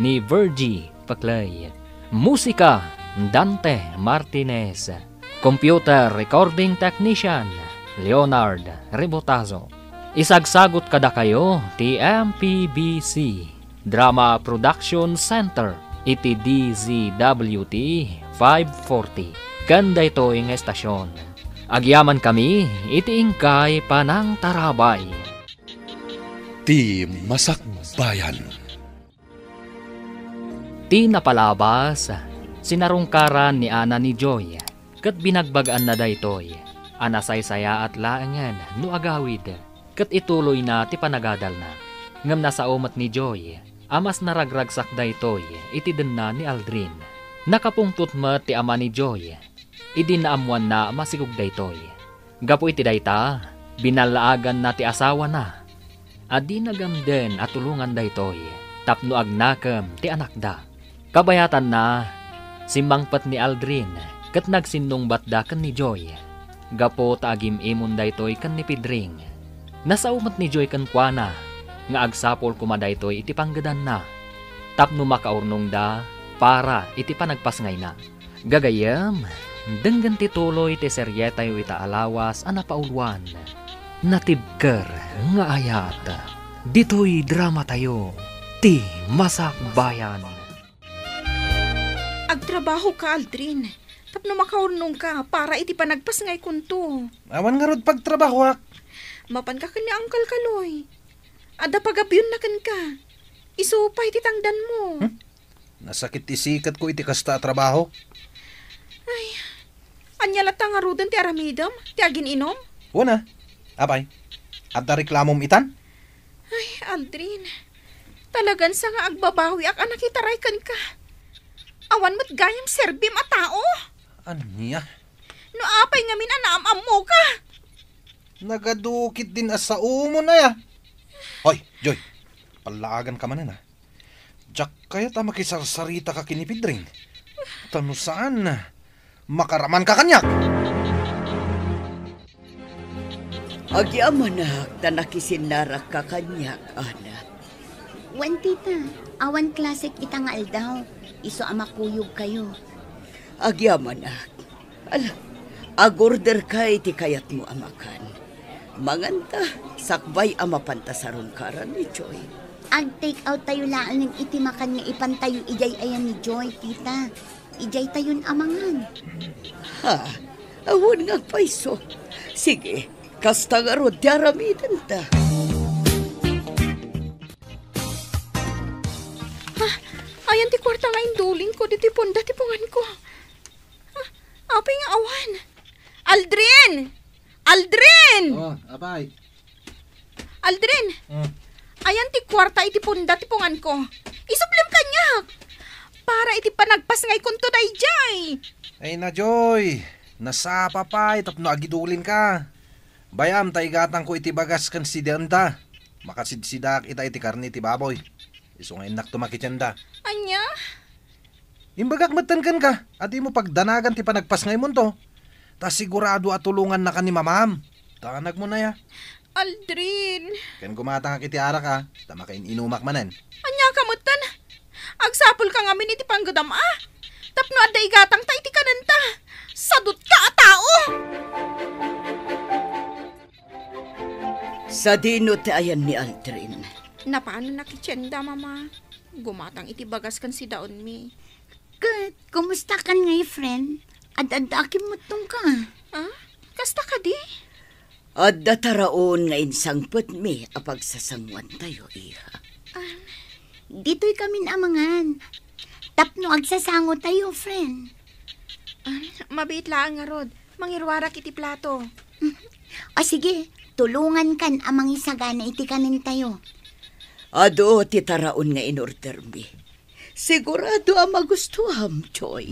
ni Virgie Paclay. Musika Dante Martinez. Computer Recording Technician Leonard Rebotazo. Isagsagot kada kayo ti MPBC Drama Production Center iti DZWT 540. Kanda ito yung estasyon. Agyaman kami iti ingkay panang tarabay. Ti Masakbayan. Ti napalabas, sinarungkaran ni Ana ni Joy, kat binagbagaan na daytoy, anasaysaya at laangan no agawid, kat ituloy na ti panagadal na. Ngam nasa umat ni Joy, amas naragragsak daytoy, itiden na ni Aldrin. Nakapungtot mo ti ama ni Joy, idinaamuan na masigug daytoy. Gapo iti dayta, binalaagan na ti asawa na. Adi nagamden at tulungan daytoy, tapno agnakam ti anak da. Kabayatan na, simangpat ni Aldrin, kat nagsinong batda kan ni Joy. Gapo taagim imon daytoy kan ni Pidring. Nasa umat ni Joy kan kuana, nga agsapol kumadaytoy iti panggadan na. Tapno makaurnong da para iti panagpasngay na. Gagayam, denggan tituloy ti seryetay ita alawas a napaulwan. Natibker nga ayat. Ditoy drama tayo, ti Masakbayan. Agtrabaho ka, Aldrin. Tapno makaurnong ka para iti panagpasngay kunto. Awan nga rod pagtrabaho ak. Mapan ka kanya Uncle Kaloy. Ada pagabyon na kan ka. Isupay ti tangdan mo. Nasakit isikat ko iti kasta trabaho. Anya lata nga rudan ti aramidam, ti agin inom. Una, abay, adda reklamom itan? Ay, Aldrin. Talagan sa nga agbabawi ak anak itaray kan ka. Awan mo't gayam serbim a tao. Ano niya? No apay nga minanaam mo ka. Nagadukit din asa umo na ya. Hoy, Joy, palagan ka man na. Jack kaya ta makisarsarita ka kinipidring. Tano saan na? Makaraman ka kanyak. Agyaman na, tanakisinara ka kanyak, anak. Wan tita, awan klasik itangal daw. Iso amakuyog kayo. Agyaman na. Ala, agorder ka iti kayat mo amakan. Manganta, sakbay amapanta sa rungkaran ni Joy. Ag-take out tayo laan ng itimakan nga ipantayo ijay ayan ni Joy, tita. Ijay tayon amangan. Ha, awon nga paiso. Sige, kasta nga ro, daramidan ta. Ayan ti kwarta nga induling ko, diti ponda ti pungan ko. Apay nga awan. Aldrin! Aldrin! Oh, abay. Aldrin! Ayan ti kwarta iti ponda ti pungan ko. Isublim kanyak! Para iti panagpasngay kunto dayjay. Ay na, Joy. Nasapa pa, tapno agidulin ka. Bayam, taigatang ko iti bagas kan si Danda. Makasidsidak ita iti karni iti baboy. Iso nga inak tumakityanda. Anya? Imbagak matankan ka, at mo pagdanagan ti panagpasngay mo to. Ta sigurado at tulungan na ka ni mamam. Tanag mo na ya. Aldrin. Ken gumatang iti ara ka, tama kain inumak manen. Anya kamutan? Agsapol ka ngamin iti panggadam Tapno aday gatang ta iti kananta. Sadot ka a tao. Sa dino ti ayan ni Aldrin. Napaano nakityenda, mama? Gumatang iti bagas kan si daon mi. Good, kumusta kan ngay, friend? Ad-adakim mo tong ka. Kasta ka di? Adda taraon nga insangpet mi apag sasangwan tayo, iha. Dito'y kami amangan. Tapno agsasango tayo, friend. Mabait lang nga rod. Mangirwarak iti plato. O sige, tulungan kan amang isagana iti kanin tayo. Ado ti taraon nga inorder mi. Sigurado ang magustuham, Joy.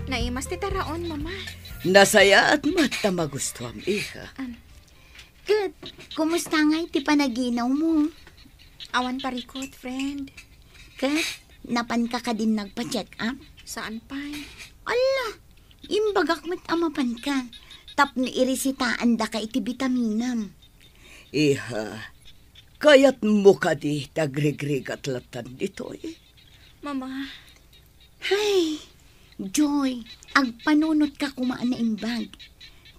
Naimas ti taraon, mama. Nasaya at mata magustuham, iha. Good, kumusta nga iti panaginaw mo? Awan parikot, friend. Good, napan ka din nagpa-check up? Saan pa? Ala, imbagak mo't amapan ka. Tapno irisitaan da ka iti vitaminam. Iha, kayat mo ka di tagregrig at latan dito eh. Mama. Hay, Joy, agpanunot ka kumaan na imbag.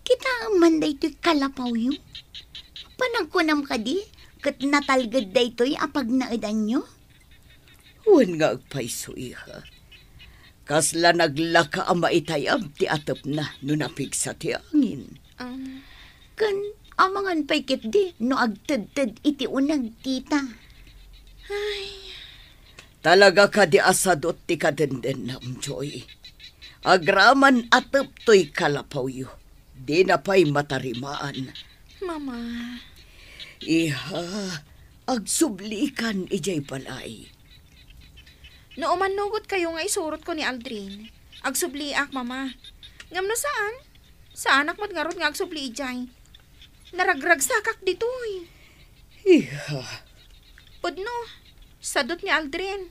Kita man da ito'y kalapaw yun. Panagkunam ka di, kat natalgad da ito'y apag naadan nyo. Huwag nga agpaiso, iha. Kasla naglaka ang maitayam ti atap na no napigsa ti angin. Kan amangan paikit di no agtad-tad iti unag tita. Talaga ka di asadot ti kadenden na Joy. Agraman atap to'y kalapaw yu. Di na pa'y matarimaan. Mama. Iha, agsublikan ijay balay. No umanugot kayo nga isurot ko ni Aldrin. Agsubliak, mama. Ngam no saan? Sa anak mo't ngarot nga agsubli ijay. Naragrag sakak ditoy. Iha. Pudno, sadot ni Aldrin.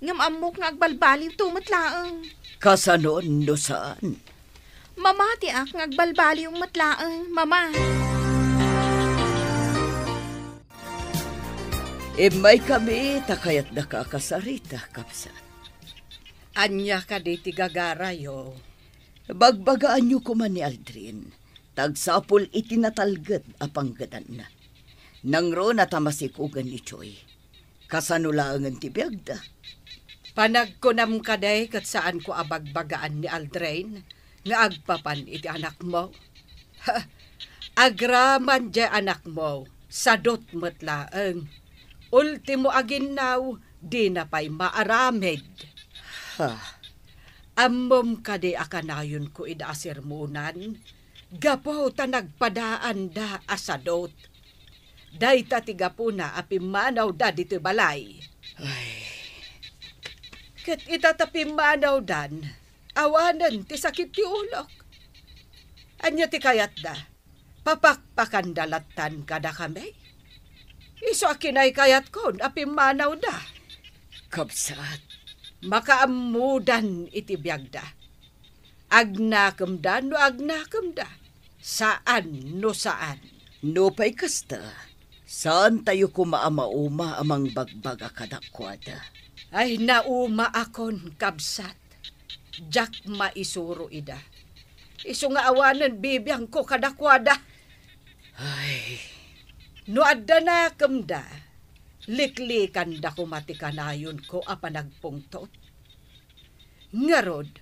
Ngam amok nga agbalbaliw tumat laang. Kasanon no saan? Mamati ak ngagbalbali yung matlaang, mama. May kami, takayat nakakasarita, kapsat. Anya ka di tigagarayo. Bagbagaan niyo kuman ni Aldrin. Tagsapol itinatalgad apang gadan na. Nangro na tamasikugan ni Choy. Kasanulaangan ti biyagda. Panagkunam ka day kat saan ko abagbagaan ni Aldrin nga agpapan iti anak mo. Agraman dya anak mo, sadot matlaang. Ultimo aginaw, di na pa'y maaramid. Ammom ka di akanayon ko idasirmunan, gapo ta nagpadaan da asadot. Day ta tigapo na apimanaw da dito balay. Kat itatapimanaw dan, awanan ti sakit ti ulok. Anya ti kayat da, papakpakandalatan kada kami. Iso akinay kayat kon, apimanaw da. Kapsat. Makaamudan iti biyagda. Agnakam da no agnakam da. Saan no saan. No pa'y kasta, saan tayo kumaama-uma amang bagbaga kadakwada? Ay nauma akon kabsat. Jak maisuro ida. Iso nga awanan bibiyang ko kadakwada. Ay... No adda na kamda, liklikan da kumatikanayon ko apanagpungtot. Ngarod,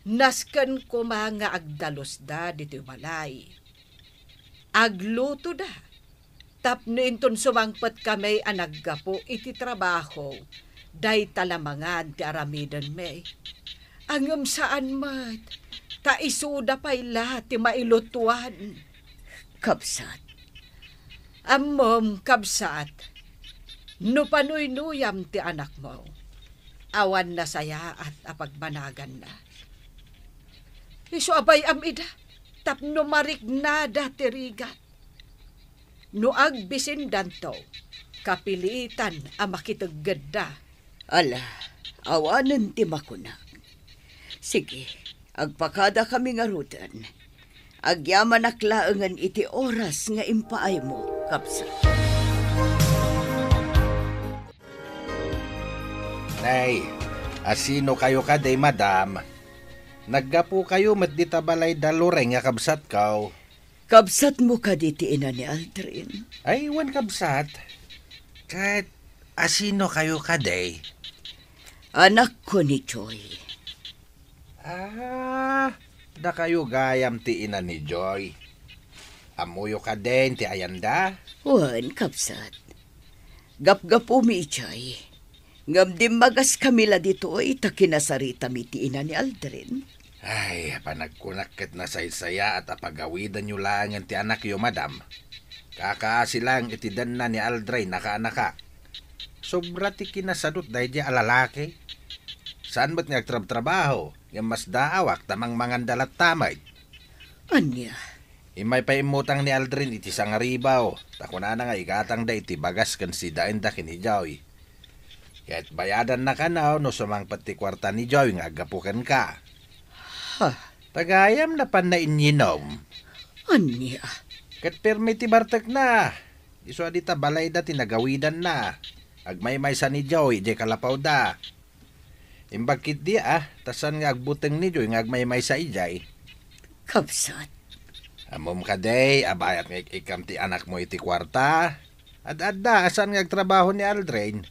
nasken ko mga agdalos da dito balay. Agluto da, tapno inton sumangpat kami anaggapo iti trabaho, day talamangan ti aramidan me. Angam saan mat, ta isuda pa'y lahat ti mailutuan. Kapsat. Ammom kabsat, no panuy-nuyam ti anak mo, awan na saya at apagbanagan na. Iso abay amida, tapno marignada ti rigat. No agbisin danto, kapilitan ang makitaggada. Ala, awanan ti makunak. Sige, agpakada kami nga rutan. Agyaman aklaangan iti oras nga impaay mo, kapsat. Nay, asino kayo ka day madam? Naggapo kayo met di tabalay dalureng nga kabsat kaw. Kabsat mo ka diti ina ni Aldrin. Ay, wan kabsat. Kahit asino kayo ka day? Anak ko ni Choy. Da kayo gayam ti ina ni Joy. Amuyo ka din ti ayanda? Wan, kapsat. Gap-gapo mi Choy. Ngam di magas kamila dito ay takinasarita mi ti ina ni Aldrin. Ay, panagkunakit na saysaya at apagawidan nyo lang ti anak yo, madam. Kakaasi lang itidan na ni Aldrin naka-anaka. Sobra ti kinasadot dahi di alalaki. Saan ba't nagtrabaho? Yung mas daawak tamang mangandalat tamay. Anya? Imay pa imutang ni Aldrin iti sangaribaw. Takuna na nga igatang da iti bagas kan si dain da kinijaw. Kahit bayadan na ka na no sumangpat ti kwarta ni Joy nga agapukan ka. Tagayam na pan na inyinom. Anya? Kat permi ti bartek na. Iso adita balay da tinagawidan na. Agmay-may sa ni Joy, di kalapaw da. Imbagkit di tasan nga agbuteng ni Joy nga agmay-may sa ijay. Kapsat. Amom ka day, abayat nga ikam ti anak mo iti kwarta. Ad-adda, asan nga agtrabaho ni Aldrin.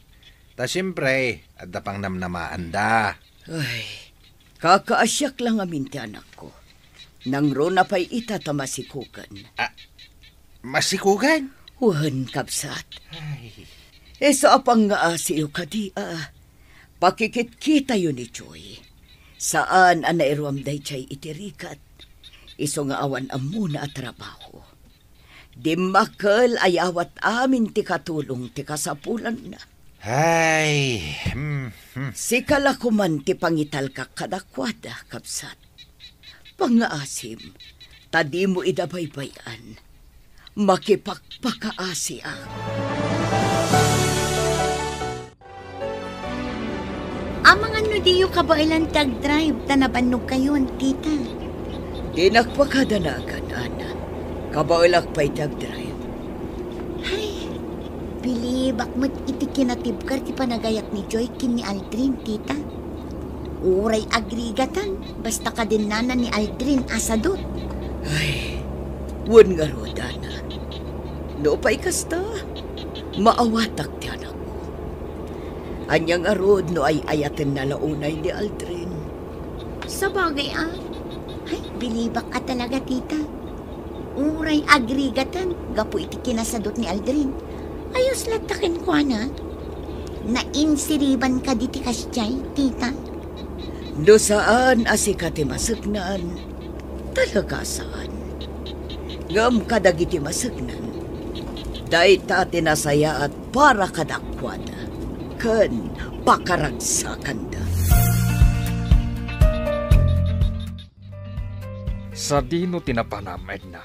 Ta siyempre, adda pang namnamaan da. Ay, kakaasyak lang amin ti anak ko. Nang ro na pa'y itatamasikukan. Masikugan? Wan, kapsat. Ay. Sa apang nga asiyo ka di pakikit-kita yun ni Choy. Saan anairuam day chay itirikat. Iso nga awan amuna at trabaho. Di makal ayawat amin ti katulong ti kasapulan na. Ay. Sikala kuman ti pangital ka kadakwada, kapsat. Pangaasim, tadi mo idabaybayan. Makipagpakaasi ako. Amang ano diyo kabailan tag-drive, tanabanog kayo, tita. Tinagpakadanagan, Ana. Kabaulak pa'y tag-drive. Ay, bilibak mo't iti kinatibkar ti panagayat ni Joy kin ni Aldrin, tita. Uray agrigatan, basta ka din nana ni Aldrin asadot. Ay, wun nga ro, Ana. No pa'y kasta, maawatak ti anak ko. Anyang arod no ay ayaten na launay ni Aldrin. Sa bagay ay, bilibak ka talaga, tita. Uray agrigatan, gapu iti kinasadot ni Aldrin. Ayos latakin ko, na. Nainsiriban ka diti kasyay, tita. No saan asikati masagnan, talaga saan. Ngam kadagiti masagnan, day ta tinasaya at para kadakwada, kan pakaragsakan da. Sa dino tinapanam, Edna.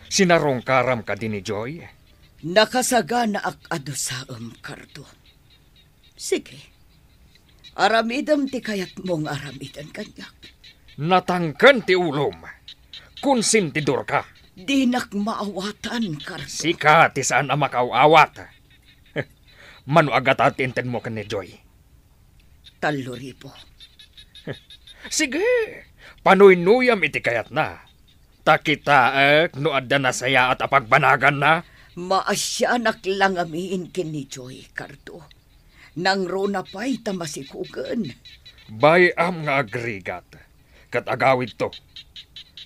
Sinarong karam ka din ni Joy. Nakasagana ak ado sa kardo. Sige, aramidam ti kayat mong aramidan kanyak. Natangkan ti ulom. Konsentidor ka. Dinak maawatan, kardo. Sika ti saan ang makauawat. Mano agat at inten mo ka ni Joy. 3,000. Sige, panuynuyam iti kayat na. Takitaak no adda na saya at apagbanagan na. Maasyanak lang amiin kin ni Joy, kardo. Nang rona pa'y tamasikugan. Bayam nga agrigat. Kat agawid to.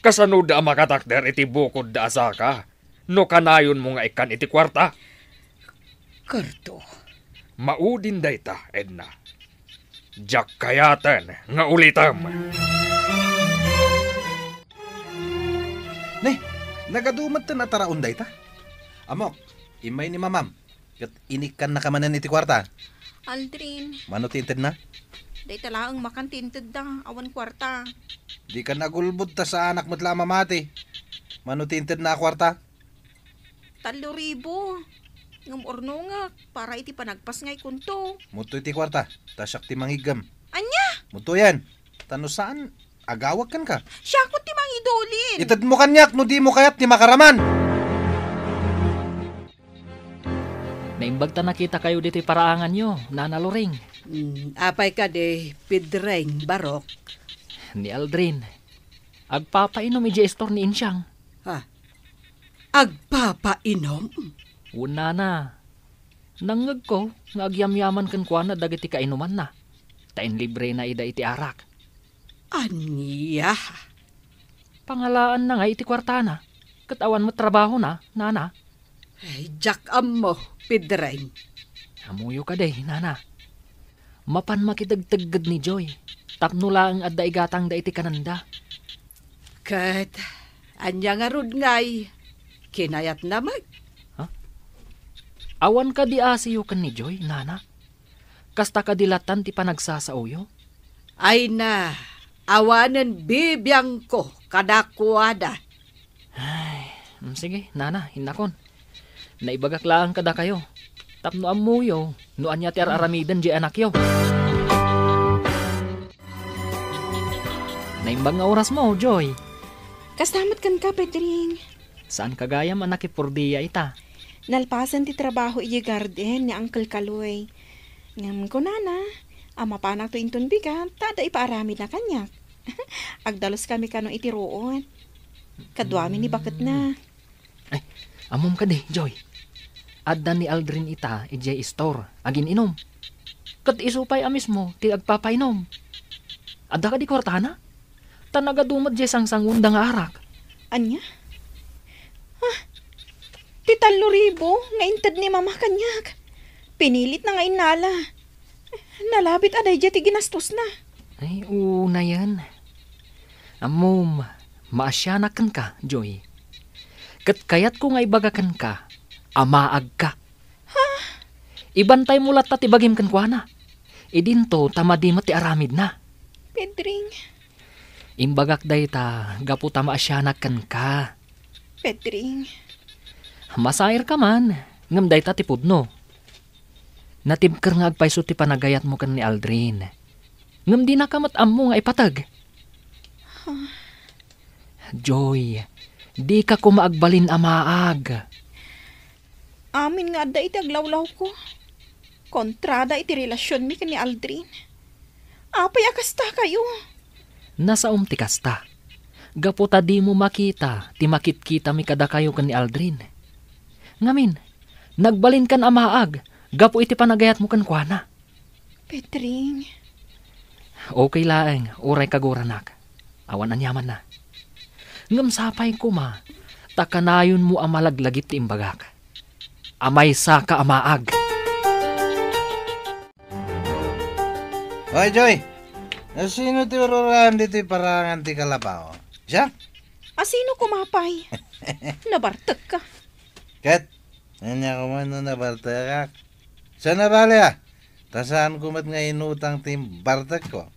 Kasano da makatakder iti bukod da asaka. No kanayon mo nga ikan iti kwarta. Kardo. Maudin dayta, Edna. Jak kayatan nga ulitam. Ne, nagadumat ta na taraon dayta. Amok, imay ni mamam. Kat inikan na kamanan iti kwarta. Aldrin, Mano tinted na? day talaang makantinted da, awan kwarta. Di ka nagulbod ta sa anak mo't lama mati. Mano tinted na kwarta? 3,000. Ngam orno nga, para iti panagpas ngay kunto. Muto iti kwarta, tasyak ti mangigam. Anya? Muto yan. Tano saan? Agawag kan ka. Siya ko ti mangidolin. Itad mo kanyak, no di mo kayat ti makaraman. Naimbag ta nakita kayo dito'y paraangan nyo, Nana Loring. Apay ka de pidreng barok. Ni Aldrin. Agpapainom iji store ni Insyang. Ha? Agpapainom? Una na. Nangag ko, nga agyamyaman kan kwa na dagiti kainuman na. Tain libre na ida iti arak. Anya? Pangalaan na nga iti kwartana. Katawan mo trabaho na, Nana. Ay, jak mo, pidreng. Amuyo ka day, Nana. Mapan makidagtaggad ni Joy. Tapno lang adda igatang da iti kananda. Kat, anya nga rod ngay. Kinayat na mag. Awan ka di asiyo kan ni Joy, Nana. Kasta ka dilatan ti panagsasauyo. Ay na, awanan bibiyang ko kadakwada. Sige, Nana, hinakon. Naibagak lang kada kayo. Tapno amuyo, no anya ti aramidan di anak yo. Naimbang nga oras mo, Joy. Kastamat kan ka, Pedring. Saan kagayam anak ipurdiya ita? Nalpasan ti trabaho iji garden ni Uncle Kaloy. Ngam ko nana, ama panak to inton bigat, tada ipaaramid na kanyak. Agdalos kami kano iti roon. Kadwami ni bakit na. Ay, amom ka de, Joy. Adda ni Aldrin ita, ijay store, agin inom. Kat isupay amis mo, ti agpapainom. Adda ka di kwartana? Tanagadumad jay sang-sangun da nga arak. Anya? Ti 3,000 nga intad ni mama kanyak. Pinilit na nga inala. Nalabit aday dya ti ginastos na. Ay, una yan. Amom, maasyanakan ka, Joy. Kat kayat ko nga ibagakan ka, amaag ka. Ha? Ibantay mo lat ti bagim kan kwa na. Idinto, tamadimat ti aramid na. Pedring. Imbagak day ta, gapu ta maasyanakan ka. Pedring. Masair ka man, ngam day ta tipudno. Natibker nga agpaiso ti panagayat mo kan ni Aldrin. Ngam di nakamat mo nga ipatag. Joy, di ka ko maagbalin amaag. Amin nga da iti aglawlaw ko. Kontrada iti relasyon mi kani Aldrin. Apay akasta kayo. Nasa ti kasta. Gaputa di mo makita, ti makit-kita mi kada kayo kan ni Aldrin. Ngamin, nagbalin kan amaag, gapu iti panagayat mo kan kuana. Pedring, Okay laeng, uray kaguranak. Awan anyaman na. Ngam sapay ko ma, takanayon mo amalaglagit ti imbagak. Amay sa ka amaag. Hoy, Joy! Sino ti ururan dito parangan ti Kalapaw? Siya? asino kumapay? Nabartag ka. Kat, nanya ko man na bartakak. Sana bali tasaan ko mat nga inutang tim bartak ko.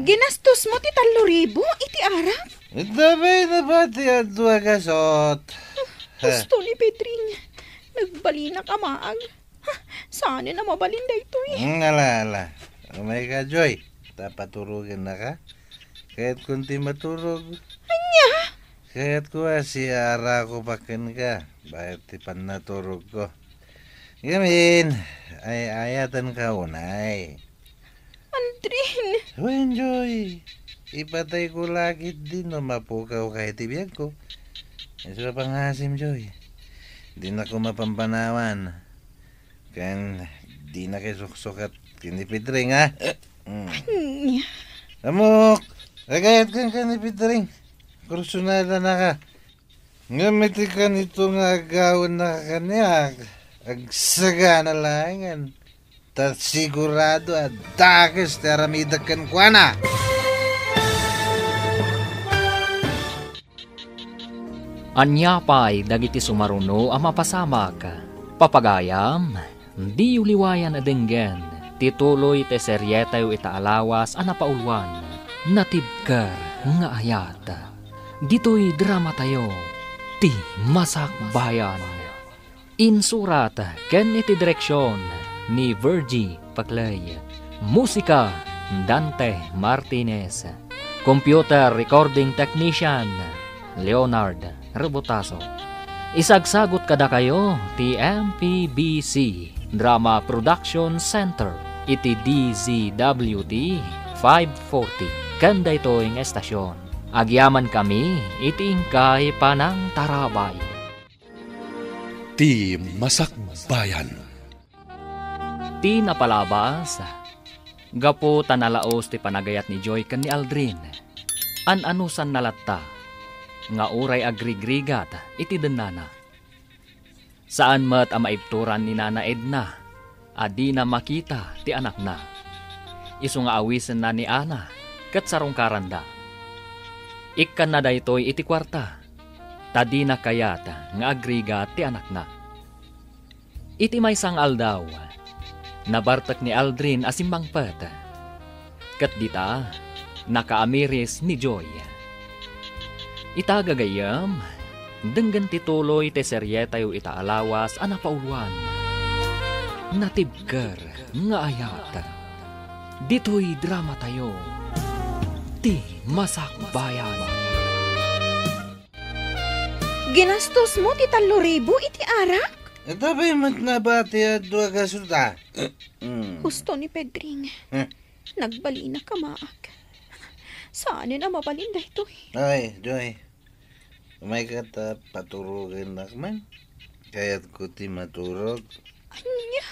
Ginastos mo ti 3,000 iti arap? Dabay na ba ti adwa kasot? Gusto ni Pedring. Nagbalinak amaag. Saan na mabalin da ito Ala. Umay ka, Joy. Tapaturugin na ka. Kahit kunti maturog. Anya? Kahit ko si ara ko pakin ka. Bayat tipan naturog ko. Gamin, ay ayatan ka unay. Aldrin. Wen, Joy. Ipatay ko lagi din no mapukaw kahit ibiyag ko. Isa pangasim, Joy. Di na ko mapampanawan. Kan di na kayo suksok at kinipidring, ha? Amok! Agayat kang kinipidring. Kursunada na ka. Ngamiti ka nito nga agawin na kanya. Agsaga na langan. Tat sigurado at dakas taramida kan kuana. Anya pa'y dagiti sumaruno ang mapasamag. Papagayam, di uliwayan adenggen, tituloy te seryetayo itaalawas ang napaulwan, natibker nga ayat. Dito'y drama tayo, ti Masak Bayan. Insurat ken iti direksyon ni Virgie Paclay. Musika, Dante Martinez. Computer Recording Technician, Leonard Rebotaso. Isagsagot kada kayo ti MPBC Drama Production Center iti DZWT 540 kanda ito yung estasyon. Agyaman kami iti ingkay panang tarabay. Ti Masak Bayan. Ti napalabas, gapo tanalaos ti panagayat ni Joy ken ni Aldrin. An-anusan nalatta, nga uray agrigrigat iti denana. Saan mat ang maibturan ni Nana Edna, adi na makita ti anak na. Isu nga awisen na ni Ana, kat sarong karanda. Ikkan na daytoy iti kwarta, tadi na kayat nga agrigat ti anak na. Iti may sang aldaw, nabartak ni Aldrin asimbang pet. Kat dita, nakaamiris ni Joy. Itagagayam, denggan tituloy te seryetayo itaalawas ang napauluan. Natibker nga ayat. Dito'y drama tayo, ti Masak Bayan. Ginastos mo ti 3,000 iti arak? Ito ba'y mat na ba ti adwa kasuta? Gusto ni Pedring. Nagbali na kamaag. Saan na mabalin da ito Ay, Joy. Umay ka paturugin na man. Kaya't ko ti maturog. Anya?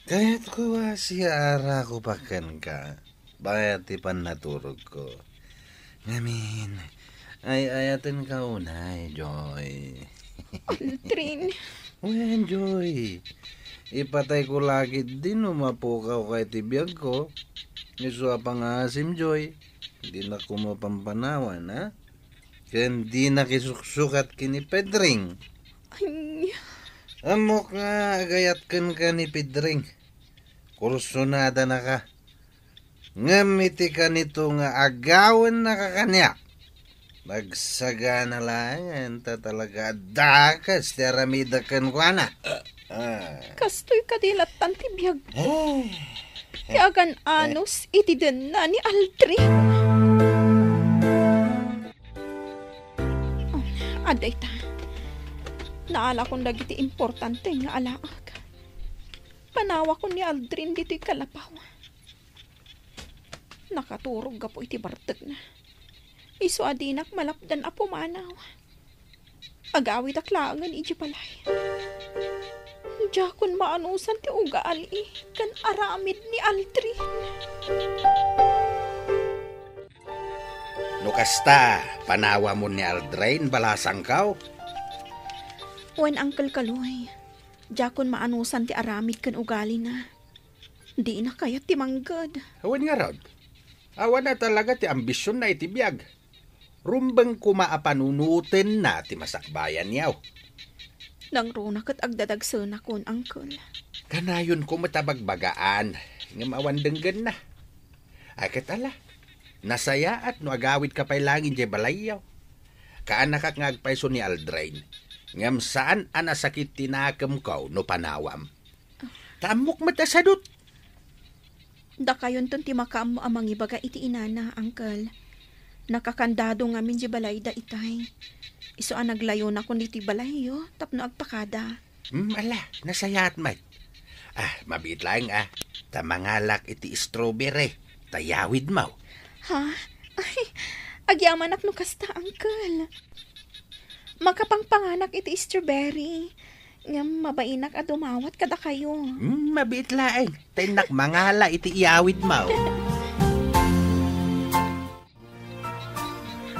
Kaya't ko si ara ko pakan ka. Bakit ti pan naturog ko. Ngamin, ay ayatin ka unay, Joy. Aldrin. Wen, Joy. Ipatay ko lagi din umapukaw kay tibiyag ko. Isu pangasim, Joy. Hindi na ko mapampanawan, ha? Kaya hindi na kisuksukat kini Pedring. Anya? Amok nga, agayat kan ka ni Pedring. Kursunada na ka. Ngamiti ka nito nga agawan na ka kanya. Magsaga na lang, talaga dakas, teramida kan ko na. Kastoy kadilatan ti biyag. Ti agan anos iti den na ni Aldrin. Aday ta. Naala kong dagiti importante nga alaag. Panawa ko ni Aldrin dito'y kalapaw. Nakaturog ka po iti bartag na. Iso adinak malapdan a pumanaw. Agawid aklangan iti balay. Diyakon maanusan ti ugaali kan aramid ni Aldrin. Nukasta, panawa mo ni Aldrin balasang kaw. Wen Uncle Kaloy, diyakon maanusan ti aramid kan ugali na. Di na kaya ti manggad. Awan nga rod. Awan na talaga ti ambisyon na itibiyag. Rumbang kumaapanunutin na ti masakbayan yaw. Nang runak at agdadagsan akon, Uncle. Kanayon ko matabagbagaan, nga mawandenggan na. Ay katala, nasaya at no agawid ka pa'y langin di balayaw. Kaanak nga agpaiso ni Aldrin, ngam saan anasakit tinakam ko no panawam. Tamok matasadot. Da kayon ton ti makaam mo amang ibaga iti inana, Uncle. Nakakandado ngamin di balay da itay. Iso ang naglayo na kundi ti balay yo, tapno agpakada. Ala, nasaya at mat. Mabit lang tamangalak iti strawberry, tayawid mo. Ha? Ay, agyaman ak no kasta, Uncle. Makapangpanganak iti strawberry. Nga mabainak at dumawat kada kayo. Mabit lang, tinak mangala iti iyawid mo.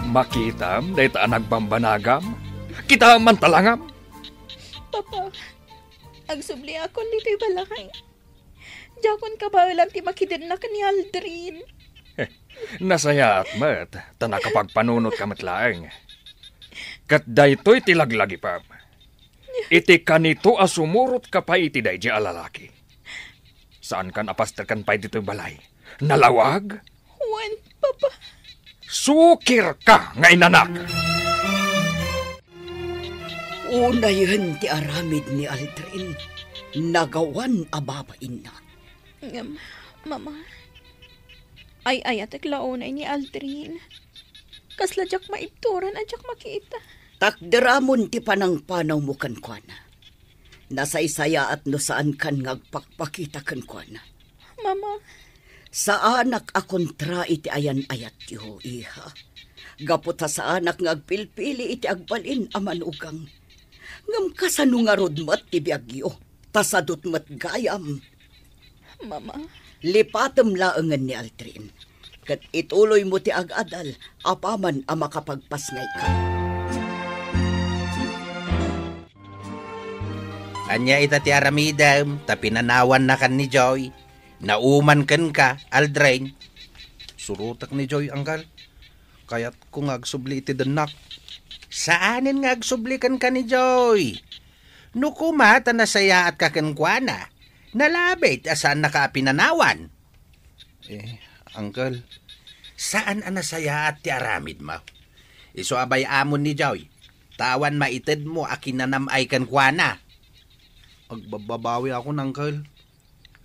Makitam, dahi taan nagbambanagam. Kita man talangam. Papa, agsubli akon dito'y balakay. Diyakon kabawalan ti makidin na ni Aldrin. Nasaya at mat, tanakapagpanunot ka matlaeng. Kat daytoy tilaglagi pa. Iti kanito asumurot ka pa iti day di alalaki. Saan kan apaster kan pa dito'y balay? Nalawag? Juan, Papa. Sukir ka nga inanak. Unayan ti aramid ni Aldrin, nagawan ababain na. Mama, ay at launay ni Aldrin. Kasla jak maibturan at jak makita. Takderamon ti panang-panaw mo kankwana. Nasaysaya at no saan kan ngagpakpakita kankwana. Mama, sa anak akontra iti ayan-ayat yo, iha. Gapot sa anak ngagpilpili iti agbalin amanugang. Ngam kasano nga rodmat ti biagyo, tasadot mat gayam. Mama, lipatem laengan ni Aldrin. Kat ituloy mo ti agadal, apaman ang makapagpasngay ka. Anya ita ti aramidam, tapinanawan na kan ni Joy. Nauman kan ka, Aldrin. Surutak ni Joy, Anggal. Kaya't kung agsubli iti denak. Saanin nga agsubli kan ka ni Joy? Nukumata na saya at kakankwana. Nalabit asan nakapinanawan. Anggal, saan anasaya at ti aramid mo? Iso abay amon ni Joy. Tawan maited mo akinanamay kankwana. Agbababawi ako, Anggal.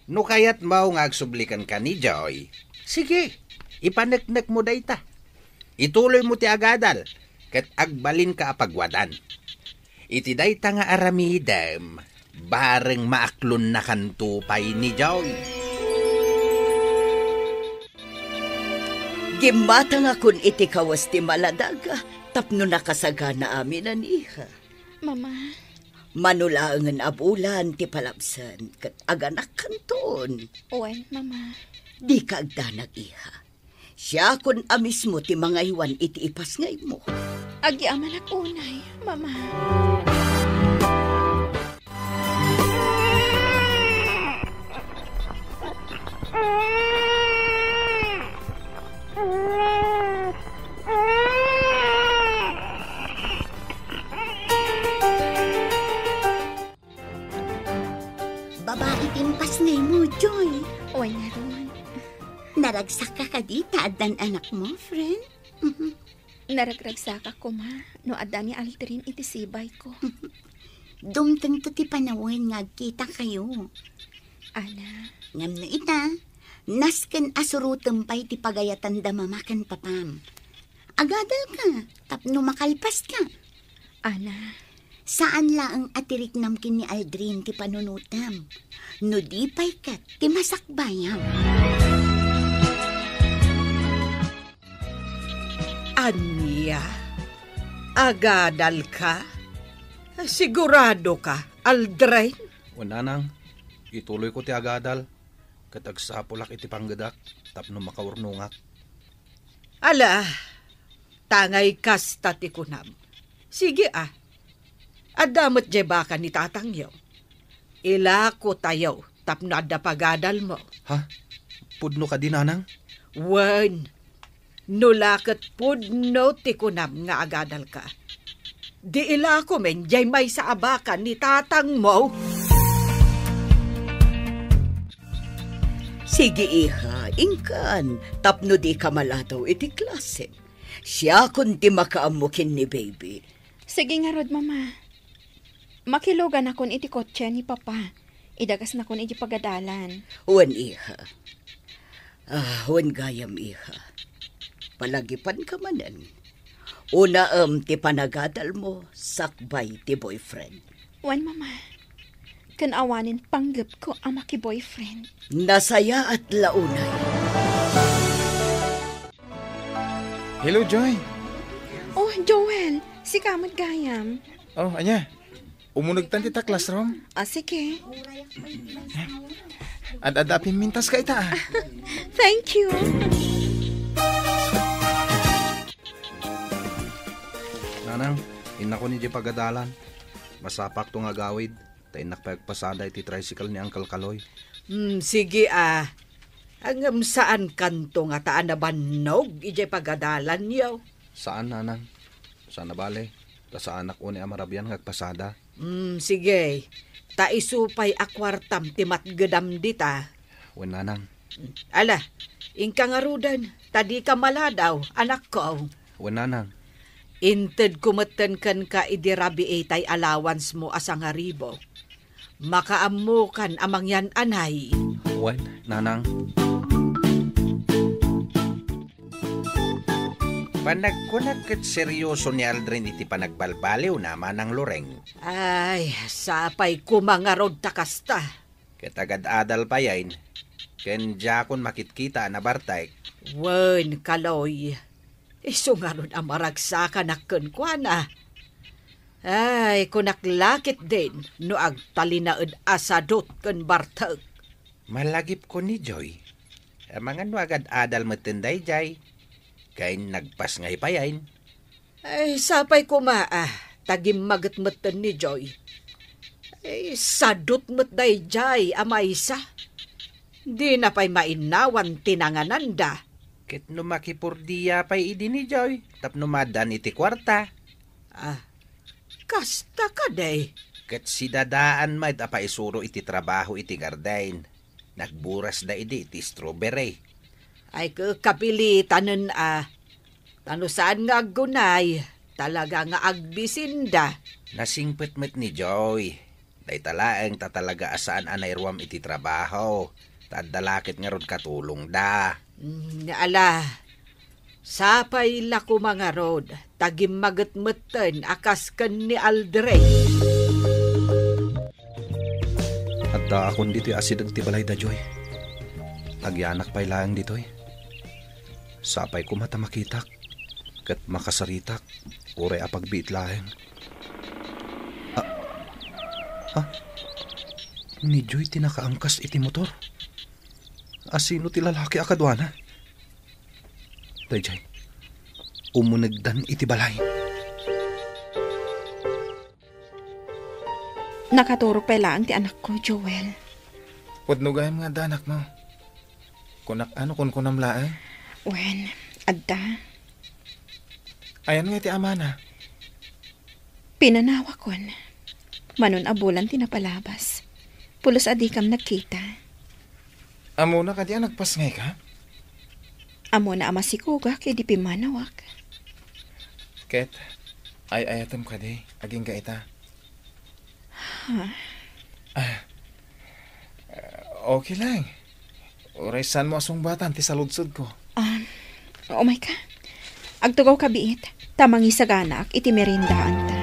No kayat mau ngagsublikan ka ni Joy. Sige, ipaneknek mo dayta. Ituloy mo ti agadal, ket agbalin ka apagwadan. Iti dayta nga aramidem, bareng maaklon na kantupay ni Joy. Gimata nga kun iti kawas ti maladaga, tapno nakasagana amin aniha. Mama, manulaangan abulan ti palabsan kat aganak kanton. Uwan, Mama. Di ka agdanag iha. Siya kun amis mo ti mga iwan iti ipas ngay mo. Agi aman ak unay, Mama. Babae timpas ngay mo, Joy. Uwan na ron. Naragsak ka kadita, adan anak mo, friend. Naragragsak ako, Ma. No adda ni Aldrin iti sibay ko. Dumtang to ti panawin nga kita kayo. Ana. Ngam na ita, nasken asurutem pa'y ti pagayatan da mamakan papam. Agadal ka, tapno makalpas ka. Ana, Saan laang atirik namkin ni Aldrin ti panunutam? No di pa'y kat ti masakbayam. Anya, agadal ka? Sigurado ka, Aldrin? Wala nang, ituloy ko ti agadal. Katagsapulak iti panggadak, tapno makaurnungak. Ala, tangay kasta ti kunam. Sige Adamot je baka ni tatangyaw. Ila ko tayaw, tapno adda pagadal mo. Ha? Pudno ka din, Nanang? Wen, nulakat pudno ti kunam nga agadal ka. Di ila ko men, jay may sa abakan ni tatang mo. Sige iha, ingkan, tapno di ka malataw iti klase. Siya kundi makaamukin ni baby. sige nga rod, mama. Makilogan akon iti kotse ni papa. Idagas na kon iti pagadalan. Wan iha. Wan gayam iha. Palagipan ka manan. Una ti panagadal mo, sakbay ti boyfriend. Wan, mama. Kanawanin panggap ko ang maki-boyfriend. Nasaya at launay. Hello, Joy. Oh, Joel. Si Kamot Gayam. Oh, anya. Umunag tan tita classroom. Sige. Ad-adapin mintas ka ita. Thank you. Nanang, inak ko ni di pagadalan. Masapak to nga gawid. Tainak pagpasada iti tricycle ni Uncle Kaloy. Sige Angam saan kanto nga taan na banog, ijay pagadalan yaw. Saan, Nanang? Saan na bale? Ta sa anak ko ni Amarabian ngagpasada. Sige. Taisupay akwartam ti matgedam dita. Wen, Nanang. Ala, ingka nga rudan. Tadi ka maladaw, anak ko. Wen, Nanang. Inted kumeten kan ka idirabi etay allowance mo asang haribo. Makaamukan amang yan anay. Wen, Nanang. Panagkunag kat seryoso ni Aldrin iti panagbalbaliw naman ang loreng. Ay, sapay kumangarod takasta. Katagad-adal pa yain. Ken jakon makitkita na bartay. Wen, Kaloy. Isungarod ang maragsakan na kunkwana. Ay, kunaklakit din no agtalinaed asadot ken bartag. Malagip ko ni Joy. Mga no agad-adal matinday jay. Kay nagpas ngay pa yain. Ay, sapay tagim magat-matan ni Joy. Ay, sadot matday jay amaysa. Di na pa'y mainawan tinangananda. Ket no makipurdiya pa'y idi ni Joy. Tapno madan iti kwarta. Kasta ka day. Ket si dadaan ma't apaisuro iti trabaho iti gardain. Nagburas da iti strawberry. Ay kapilitanen tano saan nga aggunay, talaga nga agbisinda. Nasingpet met ni Joy. Day talaeng tatalaga asaan anayruam iti trabaho. Tadalakit nga rod katulong da. Ala, sapay lako mga rod, tagim magat-matan akas kan ni Aldrin. At akon dito asid ang tibalay da, Joy. Agyanak pa'y lang dito'y. Sapay ko mata makitak, kat makasaritak, uray apagbiit laheng. Ni Joy tinakaangkas iti motor. Asino ti lalaki akadwana? Dayjay, umunagdan iti balay. Nakaturo pa lang ti anak ko, Joel. Pudno gayam nga danak mo. Kunak ano kun kunamlaan? Wen, adda. Ayan nga ti amana. Pinanawa kon. Manon abulan tinapalabas. Pulos adikam nagkita. Amo na ka di nagpas ngay ka? Amo na ama si Kuga kay di pimanawak. Ket, ay ayatom ka di. Aging ka ita. Okay lang. Uray san mo asong batan ti saludsod ko. Oh my God. Agtugaw ka biit. Tamang isaganak iti merindaan ta.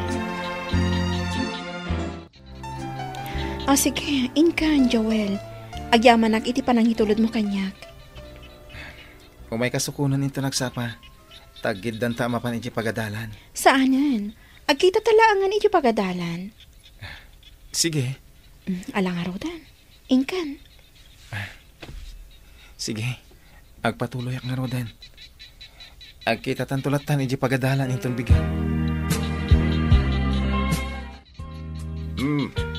Sige, inkan, Joel. Agyaman iti panangitulod mo kanyak. Kung may kasukunan ito nagsapa, tagid dan tama pa iti pagadalan. Saanan? Agkita talaangan iti pagadalan. Sige. Alang arodan. Inkan. Sige. Agpatuloy ak nga roden. Agkita tantulatan iti pagadalan itong bigyan.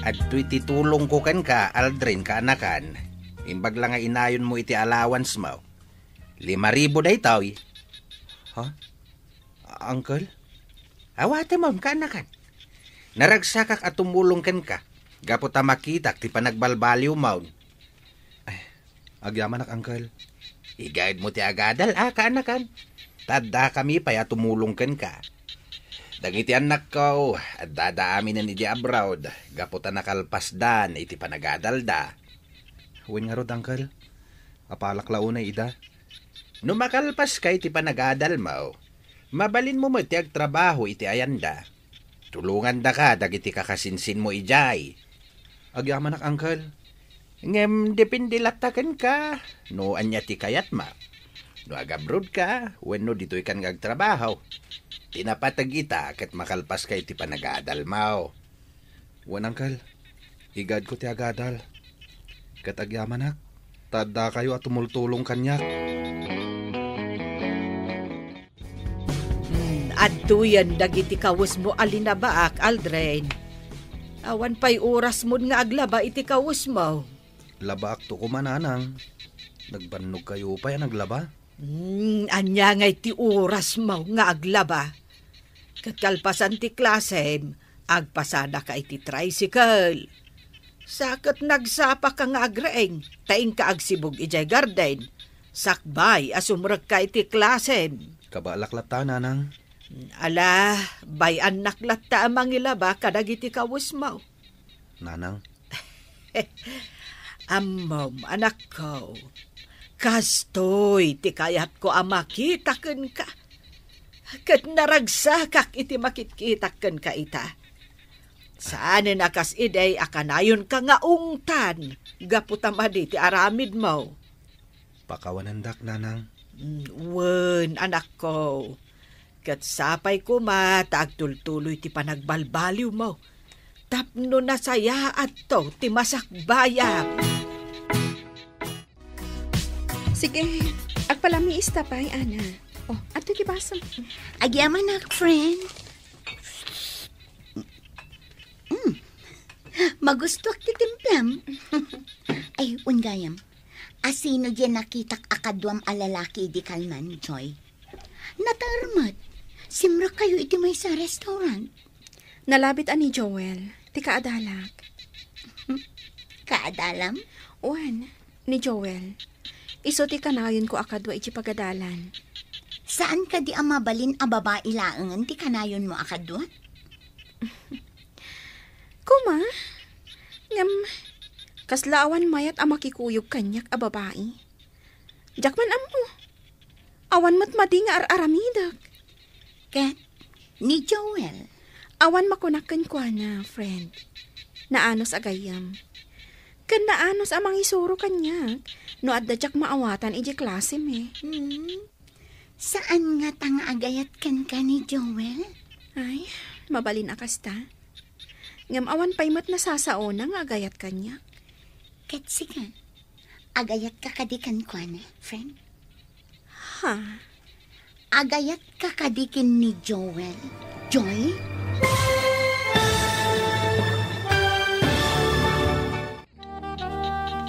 Adto'y titulong ko kan ka, Aldrin, kaanakan. Imbag lang nga inayon mo iti allowance mo. 5,000 day tao. Ha? Uncle? Awate mo, kaanakan. Naragsakak at tumulong kan ka. Gapo ta makitak ti panagbalbaliw mo. Ay, agyaman uncle. I-guide mo ti agadal, kaanakan. Tadda kami pa ya tumulong kan ka. Dagiti anak ko, at dadaamin na ni di abroad. Gapo ta nakalpasdan, iti panagadal da. Huwin nga rod, uncle. Apalak launay ida. No makalpas ka iti panagadal mo, mabalin mo ti agtrabaho iti ayanda. Tulungan da ka, dagiti kakasinsin mo ijay. Agyaman uncle. Ngem, depende latakan ka. No anya ti kayat ma. No agabroad ka, wenno dito'y kan agtrabaho. Tinapatag ita, kat makalpas ka iti panagadal mo. Wan, uncle. Igad ko ti agadal. Kat agyaman tadda kayo at tumultulong kanyak. Adtuyan dagiti kawus mo alinabaak, Aldrin. Awan pa'y oras mo nga aglaba iti kawus mo. Labaak to kumananang. Nagbannog kayo pa yan naglaba? Anya nga iti oras mo nga aglaba. Katkalpasan ti klasem, agpasada ka iti tricycle. Sakat nagsapa ka nga agraeng, taing ka agsibog ijay garden. Sakbay asumrag ka iti klasem. Kabalak-lata, nanang. Ala, bay anak latta amang ilaba kadagiti kawus mo. Nanang? Amom, anak ko. Kastoy, ti kayat ko amakitaken ka. Kat naragsakak iti makitkitaken ka ita. Saan akas iday akanayon ka nga ungtan. Gaputamadi ti aramid mo. Pakawanandak, nanang. Wen, anak ko. Kat sapay ko matagtultuloy ti panagbalbaliw mo. Tapno na saya at to ti masakbayam. Sige, agpalami istapay, Ana. Ato ti basam. Agyaman friend. Magustuak ti timplam. Ay, ungayam. Asino diyan nakitak akadwam alalaki di kalman, Joy? Natarmat. Simra kayo iti may sa restaurant. Nalabit ani Joel. Ti kaadalak. Kaadalam? Wan, ni Joel. Iso ti kanayon ko akadwa iti pagadalan. Saan ka di amabalin a babae laangan ti kanayon mo akadwa? Kuma? Ngam, kaslaawan mayat a makikuyog kanyak a babae. Jakman amo. Awan matmadi nga aramidak. Kat, ni Joel. Awan makunakan kwa na, friend. Naanos agayam. Kan naanos amang isuro kanyak. No adda jak maawatan iji klasim Saan nga tanga agayat kan ka ni Joel? Ay, mabalin akasta. Ngam awan pa'y mat nasasaona nga agayat kanya. Kat siga, agayat ka kadikan kwa na, friend? Ha? Agayat ka kadikin ni Joel, Joy?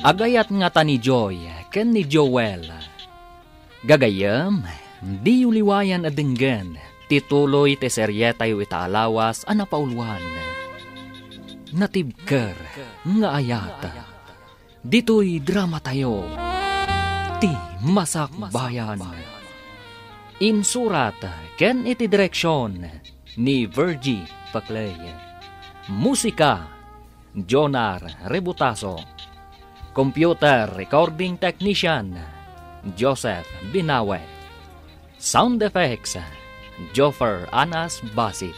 Agayat nga ta ni Joy, ken ni Joel. Gagayam, di uliwayan adenggan, tituloy te seryetayo itaalawas anapaulwan. Natibker, nga ayat, dito'y drama tayo, ti masakbayan. Insurat, ken iti direksyon, ni Virgie Paclay. Musika, Jonar Rebutaso. Computer Recording Technician, Joseph Binawe. Sound Effects, Joffer Anas Basit.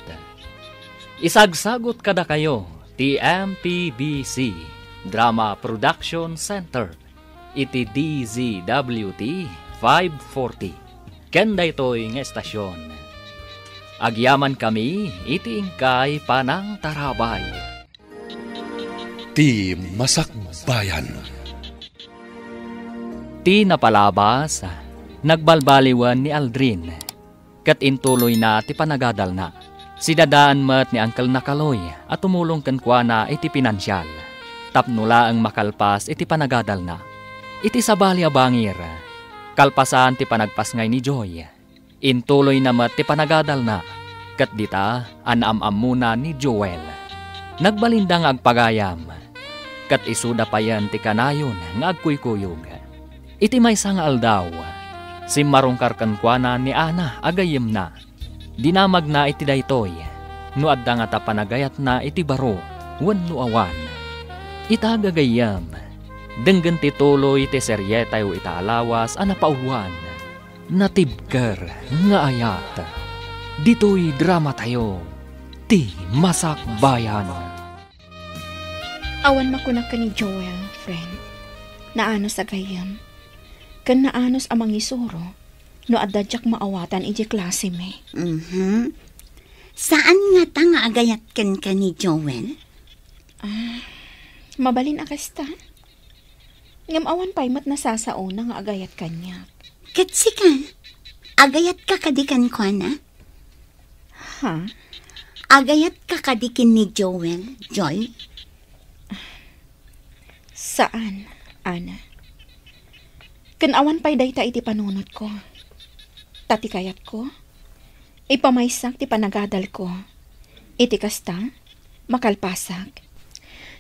Isagsagot kada kayo, TMPBC. Drama Production Center. Iti DZWT 540. Ken daytoy nga estasyon. Agyaman kami iti ingkay panang tarabay. Ti Masakbayan. Ti napalabas, nagbalbaliwan ni Aldrin. Kat intuloy na ti panagadal na. Sidadaan mat ni Uncle Nakaloy at tumulong kankwana iti pinansyal. Tapnula ang makalpas iti panagadal na. Iti sabali abangir. Kalpasan ti panagpasngay ni Joy. Intuloy na mat ti panagadal na. Kat dita, anam-am muna ni Joel. Nagbalindang agpagayam. Kat isuda pa yan ti kanayon nga agkuykuyog. Iti may sanga aldaw. Si marungkar kankwana ni Ana agayem na. Dinamag na iti daytoy. No adda nga ta panagayat na iti baro. Wenno awan. Itagagayam. Denggen ti tuloy ti seryeta yu itaalawas a napauluan. Natibker nga ayat. Dito'y drama tayo. Ti Masakbayan. Awan makunak ka ni Joel, friend. Naanos agayam. Kan naanos amang isuro, no adadyak maawatan iji klase me. Saan nga ta nga agayat ken ka ni Joel? Mabalin akasta. Ngam awan pa'y mat nasasao na nga agayat kanya. Katsi ka, agayat ka kadikan ko na? Ha? Agayat ka kadikin ni Joel, Joy? Saan, Ana? Kanawan pa'y dayta iti panunod ko. Tati kayat ko. Ipamaysak ti panagadal ko. Iti kasta, makalpasak.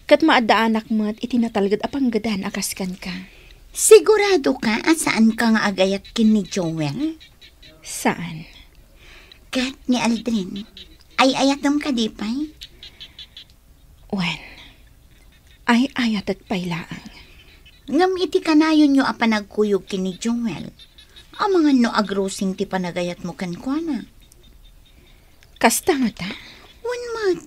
Kat maadaanak mo't iti natalgad apanggadan akaskan ka. Sigurado ka saan ka nga agayat kin ni Joel? Saan? Kat ni Aldrin, ay ayatom ka di pa'y? Wen, ay ayatat pa'y laang. Ngam iti kanayon nyo apanagkuyog kin ni Joel. Ang mga no agrosing ti panagayat mo kankwana. Kasta nga ta? Wan mat.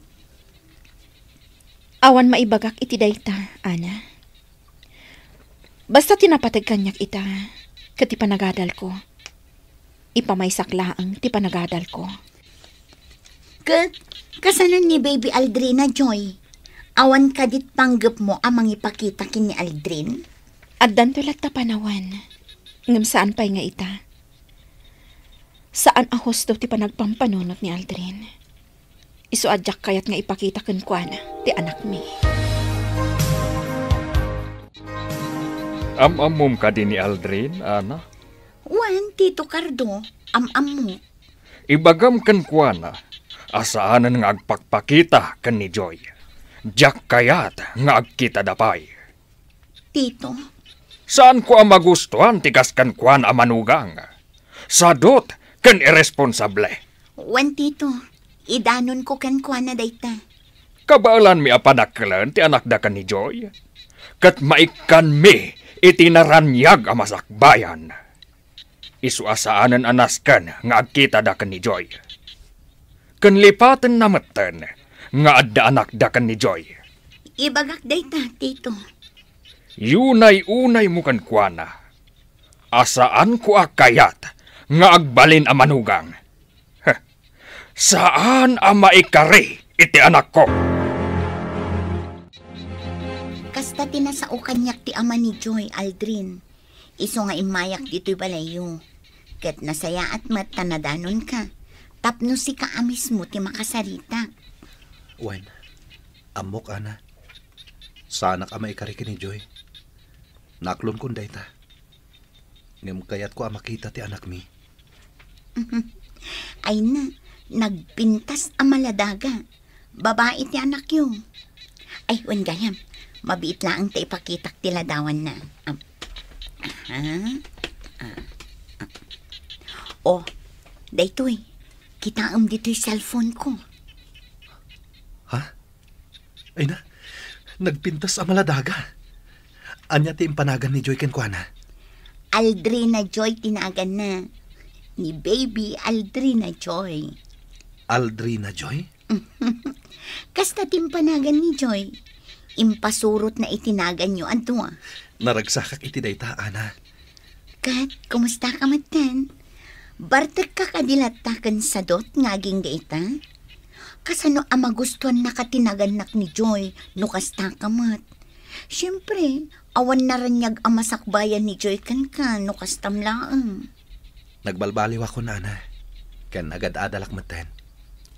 Awan maibagak iti dayta, Ana. Basta tinapatag kanyak ita, kat ipanagadal ko. Ipamaysak laang ti panagadal ko. Kat, kasanan ni Baby Aldrina, Joy? Awan kadit panggap mo amang ipakita kin ni Aldrin? Addan tulat ta panawan. Ngam saan pa'y nga ita? Saan ahos daw ti panagpampanunot ni Aldrin? Isu adyak kayat nga ipakita ken kuana ti anak mi. Am-amum ka din ni Aldrin, Ana? Wan, Tito Cardo, am-am mo. Ibagam kan kuana, asaanan nga agpakpakita kan ni Joy. Diyak kayat nga agkita dapay. Tito? Saan ko ang magustuhan tikas kan kuan amanugang? Sadot kan irresponsable. Wan, Tito, idanon ko kan kuana dayta. Kabalan mi apanaklan ti anak da kan ni Joy. Kat maikan mi itinaranyag ang masakbayan. Isuasaanan anaskan nga agkita da kan ni Joy. Kan lipatan namatan nga adda anak da kan ni Joy. Ibagak dayta, Tito. Yunay-unay mo kan kuana. Asaan ko akayat nga agbalin ang manugang? Saan ang maikari iti anak ko? Kasta tinasao kanyak ti ama ni Joy, Aldrin. Iso nga imayak dito'y balayo. Kat nasaya at matanadanon ka. Tapno si ka mismo ti makasarita. Wen, amok, Ana. Sana ka maikarikin ni Joy. Naklon kong dayta. Ngam kayat ko makita ti anak mi. Ay na, nagpintas ang maladaga. Babae ti anak yung. Ay, wan gayam. Mabiit lang ta ipakitak ti ladawan na. Oh, daytoy. Kitaam dito'y cellphone ko. Ha? Ay na, nagpintas ang maladaga. Anya ti impanagan ni Joy kenkwana? Aldrina Joy tinagan na. Ni Baby Aldrina Joy. Aldrina Joy? Kasta timpanagan ni Joy. Impasurot na itinagan nyo ato. Naragsakak iti dayta, Ana. Kat, kumusta ka matan? Bartek ka kadilatakan sa dot ngaging gaita? Kasano ang magustuhan na katinaganak ni Joy no kasta ka mat? Siyempre, awan na ranyag ang masakbayan ni Joy kan no kastam laang. Nagbalbaliw ako, Nana. Kan agad adalak matan.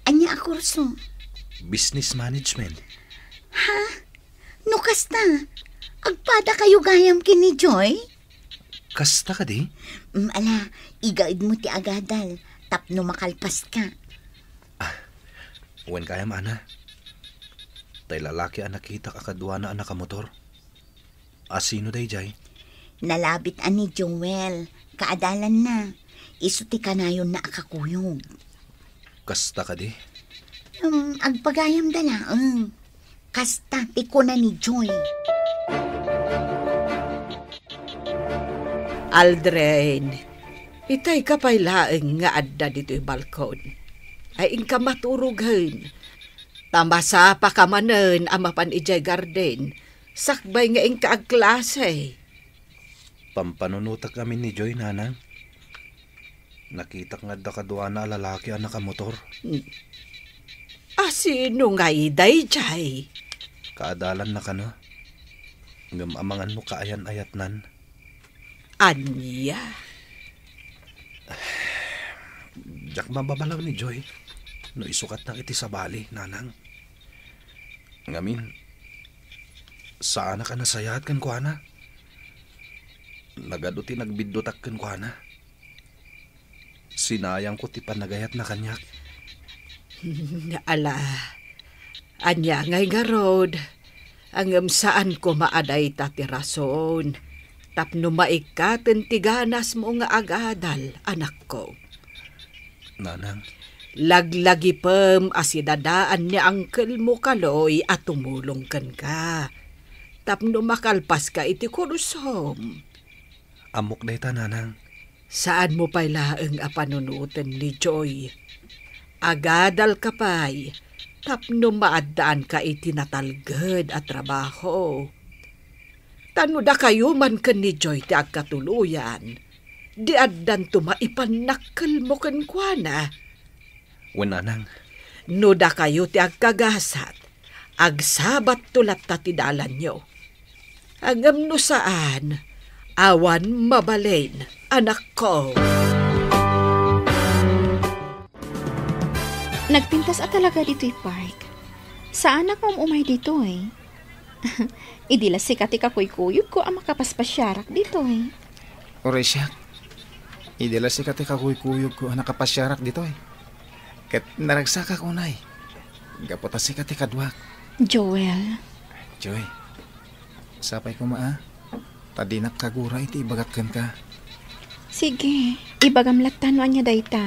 Anya akurso? Business management. Ha? No kasta? Agpada kayo gayam kini Joy? Kasta ka di? Ala, igaid mo ti agadal. Tapno makalpas ka. Uwan kaya, Ana. Tay lalaki ang nakita kakadwa na anak ka motor. Sino day, Jay? Nalabit ani Joel. Kaadalan na. Isuti ka na yun na akakuyog. Kasta ka di? Agpagayam dala. Kasta tiko na ni Joy. Aldrin, itay ka pa'y laeng nga adda dito'y balkon. Ay inka maturughan. Tamasa pa ka manen amapan ijay garden. Sakbay nga inka agklase. Pampanunutak kami ni Joy, Nanang. Nakita nga da kadwa na lalaki ang nakamotor. Sino nga iday, Jay? Kaadalan na ka na. Ngamamangan mo kaayan-ayat nan. Anya? Jak mababalaw ni Joy. No isukat na iti sa bali, Nanang. Ngamin, saan ka nasayat kan kuana? Nagaduti nagbidutak kan kuana. Sinayang ko ti panagayat na kanyak. Ala, anya ngay nga road. Angam saan ko maaday tati rason. Tapno maikaten tiganas mo nga agadal, anak ko. Nanang. Laglagi pem asidadaan ni angkel mo kaloy at tumulong kan ka. Tapno makalpas ka iti kurusom. Amok na ita, Nanang. Saan mo pa'y laeng apanunutan ni Joy? Agadal ka pa'y, tapno maadaan ka iti natalged at trabaho. Tano da kayo man kan ni Joy ti agkatuluyan. Di addan tumaipanakkel mo kan kuana. Nanang. No da kayo ti agkagasat. Agsabat tulat tatidalan nyo. Agam no saan, awan mabalain, anak ko. Nagpintas at talaga dito'y park. Saan ako umay dito eh? Idila sikat ikakuy-kuyog ko ang makapaspasyarak dito eh. Oray siya. Idila si kati kakuyog ko ang nakapasyarak dito eh. Kat naragsaka ko na eh. Gapota si kati kadwak. Joel. Joy, sapay ko maa. Tadinak kagura iti ibagatkan ka. Sige, ibagamlatan mo niya dayta.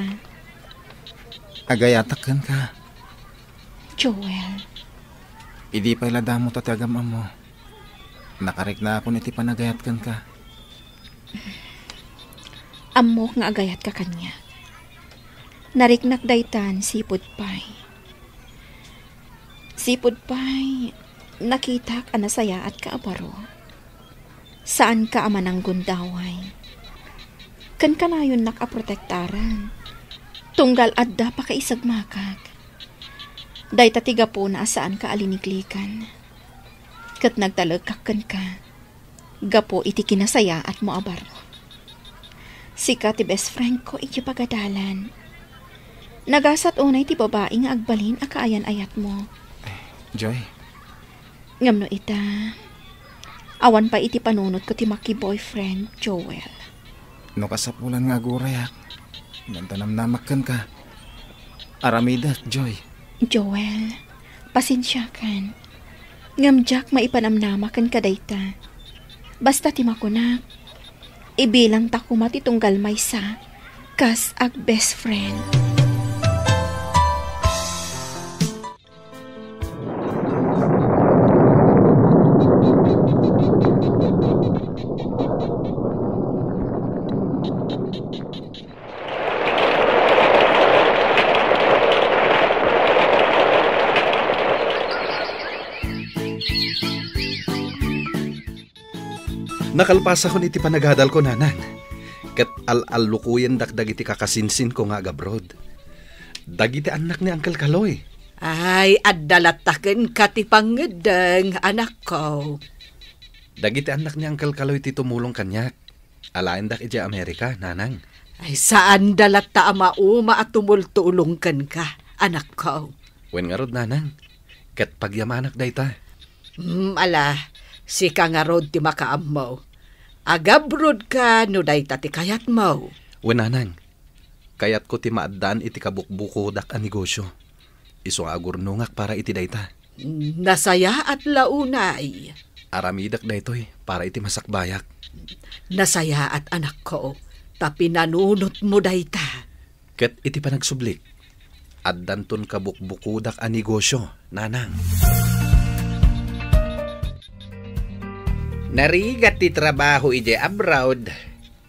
Agayatakan ka. Joel. Idi pa'y lada mo tatagam mo. Nakarik na ako niti panagayatkan ka. Amok nga agayat ka kanya. Nariknak daytan sipod pay. Sipod pay, nakita ka nasaya at kaabaro. Saan ka ama ng gundaway? Kan ka na yun nakaprotektaran. Tunggal adda pa ka isagmakag. Dayta tiga po na saan ka aliniklikan. Kat nagtalagkakan ka. Gapo iti kinasaya at moabaro. Sika ti best friend ko iti pagadalan. Nagasat unay ti babae nga agbalin a kaayan-ayat mo. Joy. Ngamno ita. Awan pa iti panunot ko ti maki boyfriend, Joel. No kasapulan nga gurayak. Nantanamnamakan ka. Aramida, Joy. Joel, pasensya kan. Ngamjak maipanamnamakan ka dayta. Basta ti makunak. Ibilang tako matitunggal maysa. Kas ag best friend. Nakalpasa ko iti panagadal ko, nanang. Kat al-lukuyan dakdag iti kakasinsin ko nga agabrod. Dagiti anak ni Uncle Kaloy. Ay, addalataken ka ti pangedeng, anak ko. Dagiti anak ni Uncle Kaloy ti tumulong kanyak. Alain dak iti Amerika, nanang. Ay, saan dalat ta amauma at tumultulong ka, anak ko. Wen nga rod, nanang. Kat pagyamanak dayta. Ala, si ka nga rod ti makaam mo. Agabrod ka no dayta ti kayat mo. Wen, nanang. Kayat ko ti maaddan iti kabukbuko dak a negosyo. Iso agurnungak para iti dayta. Nasaya at launay. Aramidak daytoy para iti masakbayak. Nasaya at anak ko. Tapi nanunot mo dayta. Ket iti panagsublik. Addanton kabukbukudak a negosyo, nanang. Narigat ti trabaho ije abroad.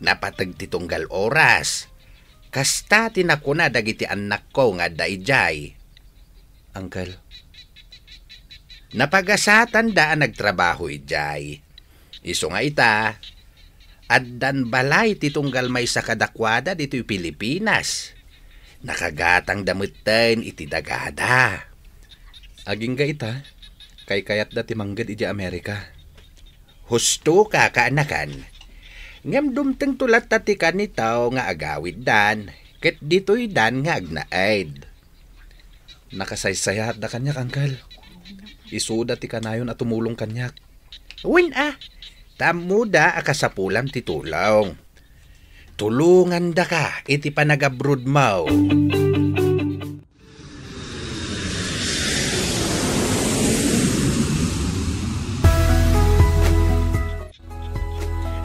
Napatag ti tunggal oras. Kasta tinakuna dagiti anak ko nga dayjay. Uncle. Napagasatan daan nagtrabaho ijay. Iso nga ita, addan balay ti tunggal may sa kadakwada dito'y Pilipinas. Nakagatang damutten iti dagada. Aging ga ita, kay kayat dati manggad iji Amerika. Husto ka kaanakan. Ngam dumteng tulat tati kanitaw nga agawid dan, ket dito'y dan nga agnaid. Nakasaysayat da kanyak, Uncle. Isuda ti kanayon at tumulong kanyak. Win tamuda akasapulam ti tulong. Tulungan da ka iti panagabrod mo.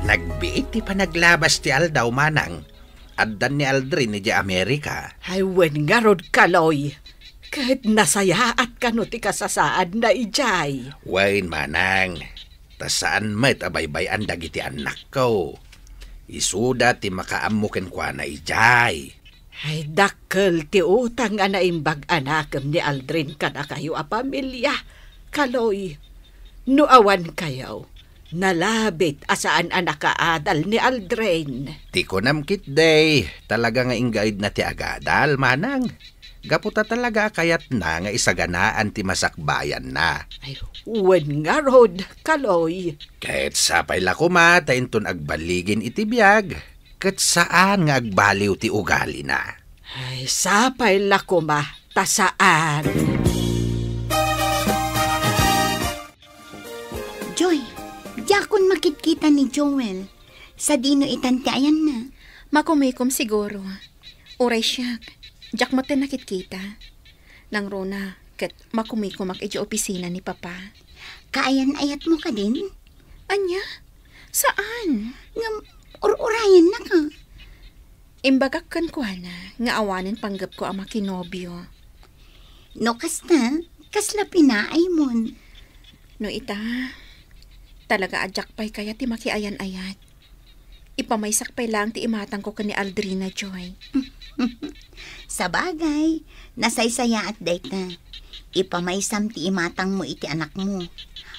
Nagbiit ti panaglabas ti Aldaw manang. Addan ni Aldrin ni Amerika. Ay, wen nga rod Kaloy. Kahit nasaya at kano ti kasasaad na ijay. Wain manang. Tasaan met abaybay-an dagiti anak ko. Isuda ti makaamuken kwa na ijay. Ay, dakkel ti utang nga naimbag anakam ni Aldrin ka na kayo a pamilya. Kaloy, nuawan kayo. Nalabit asaan anak kaadal ni Aldrin. Ti ko namkit day. Talaga nga inggaid na ti agadal, manang. Gaputa talaga kayat na nga isaganaan ti masakbayan na. Ay, wen nga rod, Kaloy. Kahit sapay lako mata inton agbaligin iti biyag. Ket saan nga agbaliw ti ugali na. Ay, sapay lako ma, tasaan. Joy, jakon makitkita ni Joel. Sa dino itantayan na. Makumikom siguro. Uray siyak. Jak mo nakitkita. Nang Rona, ket makumikumak iti opisina ni Papa. Kaayan-ayat mo ka din? Anya? Saan? Nga, urayan na ka. Imbagak kan ko na, nga awanin panggap ko ang makinobyo. No, kasta, kasla pinaay mon. No ita, talaga adyak pa'y kaya ti makiayan-ayat. Ipamaysak pa'y lang ti imatang ko kani Aldrina, Joy. Sa bagay, nasaysaya at dayta. Ipamaysam ti imatang mo iti anak mo.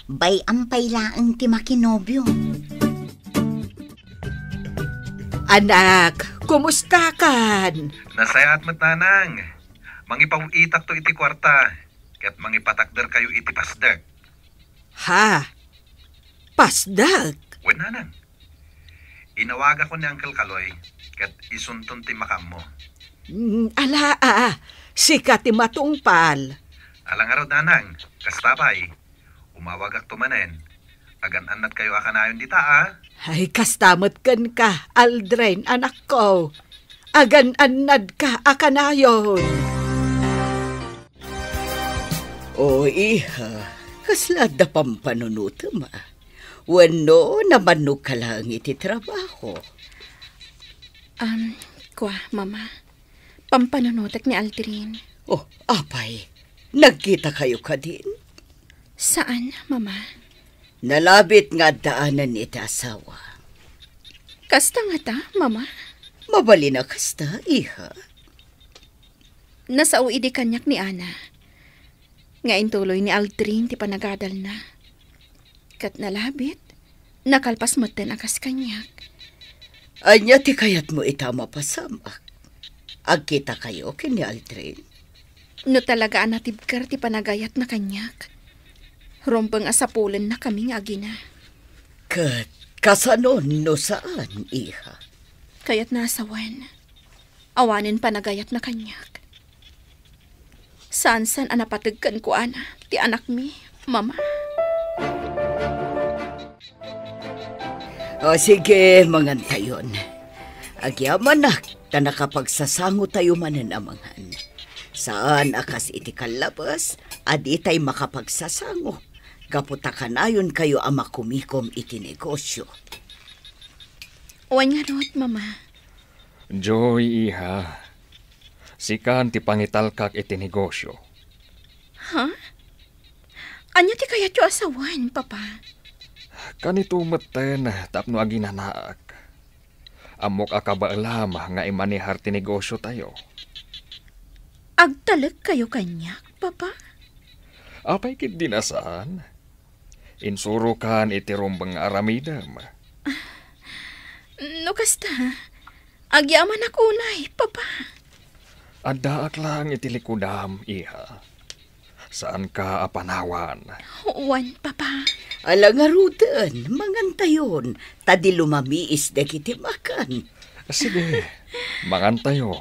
Bay ampay laang ti makinobyo. Anak, kumusta kan? Nasayat matanang. Mangipawitak to iti kwarta. Ket mangipatakder kayo iti pasdag. Ha? Pasdag? Wen nanang. Inawaga ko ni Uncle Kaloy. Ket isunton ti makam mo. Ala, sika ti matungpal. Alang araw nanang, kastapay. Umawagak tumanen. Agan-anat kayo akanayon dita Ay, kastamot kan ka, Aldrin, anak ko. Agan-anad ka akanayon. O iha, kaslada pampanunuto ma. Wano naman ka lang iti trabaho. Kwa, Mama. Pampanunutak ni Aldrin. Oh, apay. Nagkita kayo ka din? Saan, Mama? Nalabit nga daanan iti asawa. Kasta nga ta, Mama? Mabali na kasta, iha. Nasa uidi kanyak ni Ana. Nga intuloy ni Aldrin ti panagadal na. Kat nalabit, Nakalpas mo din akas kanyak. Anya ti kayat mo itama pasamak. Agkita kayo kini Aldrin. No talaga anatibker ti panagayat na kanyak. Rompeng asapulen na kami nga agina. Kat kasanon no saan, iha? Kayat nasawan. Awanin panagayat na kanyak. Saan-san anapatagkan ko ana, ti anak mi, mama. O sige, mangantayon. Agyaman na, ta nakapagsasango tayo mananamangan. Saan akas iti kalabas, adi tay makapagsasango. Gaputa kanayon kayo ama kumikom iti negosyo. Uwan nga rot, mama. Joy, iha. Sikan ti pangitalkak iti negosyo. Ha? Anya ti kayat yu asawan, papa? Kanito meten tapno aginanak. Amok akabaalam nga imanihar ti negosyo tayo. Agtalag kayo kanyak, papa? Apay kit dinasaan? Insurukan iti rumbang aramidam. No kasta, agyaman ako unay, papa. Addaak lang iti likudam, iha. Saan ka apanawan? Uwan, papa. Alangarudan, mangantayon. Tadi lumamiis de kiti makan. Sige, mangantayo.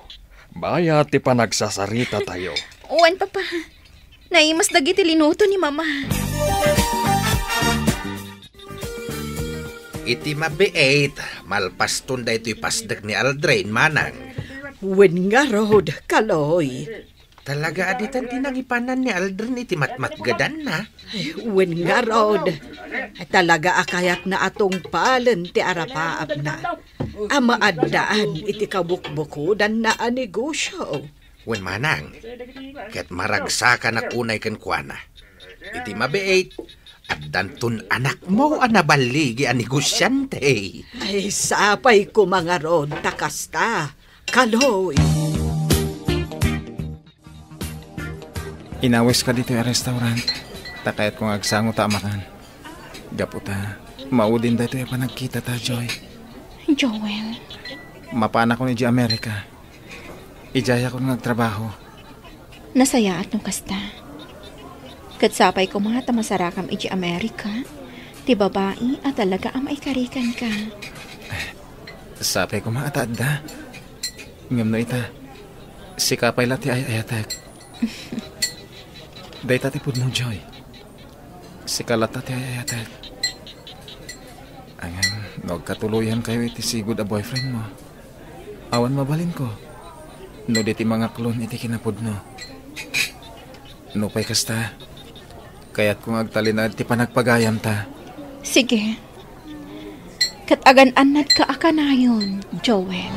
Baya ti panagsasarita tayo. Uwan, papa. Naimas dagiti linuto ni mama. Iti mabiait, malpastun da ito'y pasdak ni Aldrin, manang. Wen nga rod, kaloy. Talaga aditan tinangipanan ni Aldrin iti matmatgadan na. Wen nga rod. Talaga akayat na atong palen ti arapaap na. Ama addaan iti kabukbukudan na a negosyo. Wen manang, ket maragsakan na kunay kan kuana. Iti mabiait, at dantun anak mo anabaligi a negosyante. Ay, sapay ko mga rod, takasta. Kaloy. Inawis ka dito yung restaurant. Takayat kong agsango ta makan. Gaputa, maudin da ito yung panagkita ta, Joy. Joel. Mapana ko ni Di Amerika. Ijaya ko nagtrabaho. Nasaya at nung kasta. Katsapay ko mga tamasarakam iji Amerika. Ti babae at talaga ang maikarikan ka. Sapay ko maatad da. Ngam na ita. Sikapay lati ay ayatek. Day tati pud no, Joy. Sikalat tati ay ayatek. Angam, nagkatuluyan kayo iti sigud a boyfriend mo. Awan mabalin ko. No diti mga klon iti kinapud no. No pay kasta. Kaya't kung agtalinad ti panagpagayam ta. Sige. Katagan-anad ka akanayon, Joel.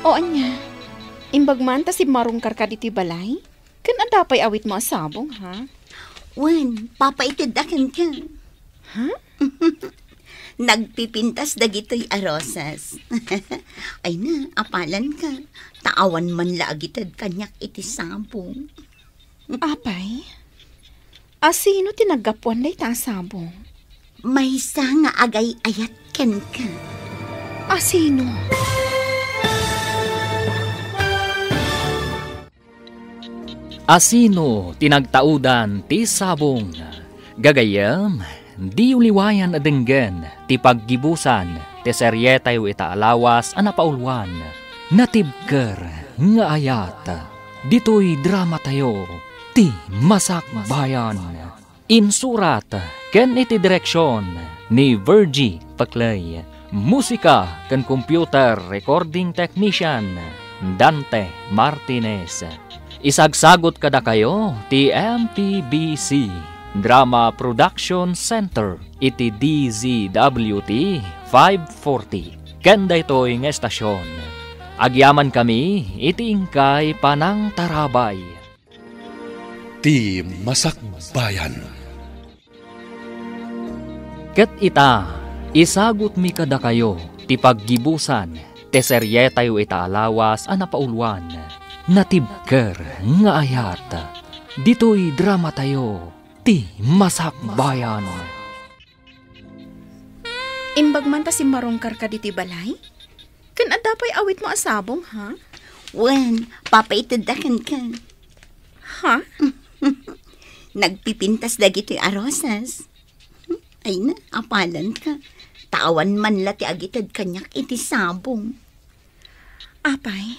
O anya, imbagman ta si marungkar ka diti balay? Kan andapay awit mo asabong, ha? Wen, papaitidakan ka. Ha? Nagpipintas dagitoy arosas. Ay na, apalan ka. Taawan man laagitad kanyak iti sabong. Apay? Asino tinagapuan day ta sabong? May isa nga agay ayat ken ka. Asino? Asino tinagtaudan ti sabong. Gagayam, di uliwayan adenggen ti paggibusan ti serye tayo itaalawas a napaulwan. Natibker nga ayat. Dito'y drama tayo ti Masak Bayan. Insurat ken iti direksyon ni Virgie Paclay. Musika ken computer recording technician Dante Martinez. Isagsagot kada kayo ti MPBC Drama Production Center iti DZWT 540 ken daytoy nga estasyon. Agyaman kami iti ingkay Panang Tarabay. Ti Masak Bayan. Ket ita, isagot mi kada kayo ti paggibusan ti serye tayo itaalawas a napaulwan. Natibker nga ayat. Dito'y drama tayo ti Masakbayan. Imbag man ta si marongkar ka diti balay? Kan adapay awit mo asabong, ha? Wen, papaitadakan ka. Ha? Nagpipintas dagiti arosas. Ay na, apalan ka. Tawan man la ti agitad kanyak iti sabong. Apay,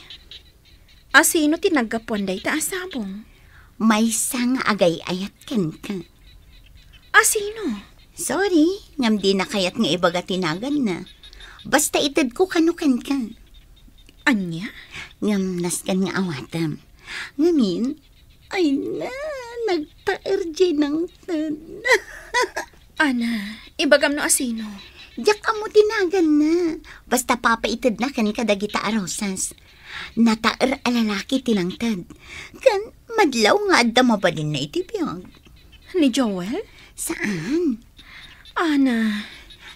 asino ti naggapuan day ta asabong? May sang agay ayat kan ka. Asino? Sorry, ngam di na kayat nga ibaga tinagan na. Basta itad ko kanukan ka. Anya? Ngam naskan nga awatam. Ngamin, ay na, nagpa-RJ ng tad. Ana, ibagam no asino? Diyak mo tinagan na. Basta papaitad na kan kadagita arosas. Nataer alalaki tinangtad. Kan madlaw nga adda mabalin na itibiyag. Ni Joel? Saan? Ana.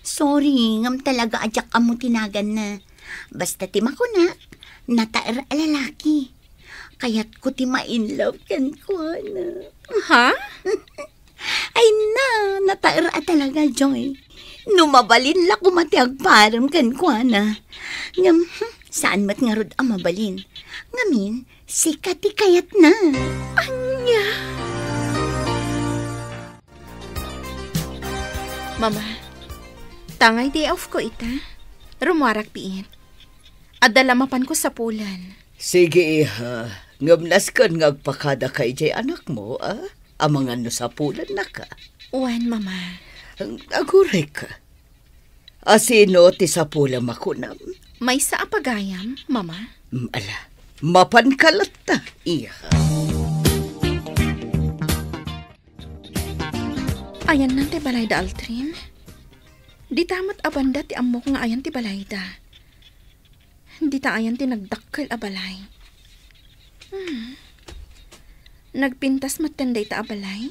Sorry, ngam talaga adyak mo tinagan na. Basta tima ko na, nataer alalaki. Kaya't ko ti ma-in love kan ko na. Ha? Ay na, nataer talaga, Joy. Numabalin la kumati agparam kan ko na. Ngam, saan mat nga rod ang mabalin? Ngamin, sikati kayat na. Anya? Mama, tangay day off ko ita. Rumuarak piit. Adalamapan ko sa pulan. Sige, iha. Ngamnas kan ngagpakada kay jay anak mo, ah? Amangan no sa pulan na ka. Uwan, mama. Aguray ka. Asino ti sa pulan makunam? May sa apagayam, mama. Ala, mapankalat ta, iha. Ayan nan ti balay da, Aldrin. Di tamat abanda ti amok nga ayan ti balay da. Di ta ayan ti nagdakkel a balay. Nagpintas matenday ta a balay.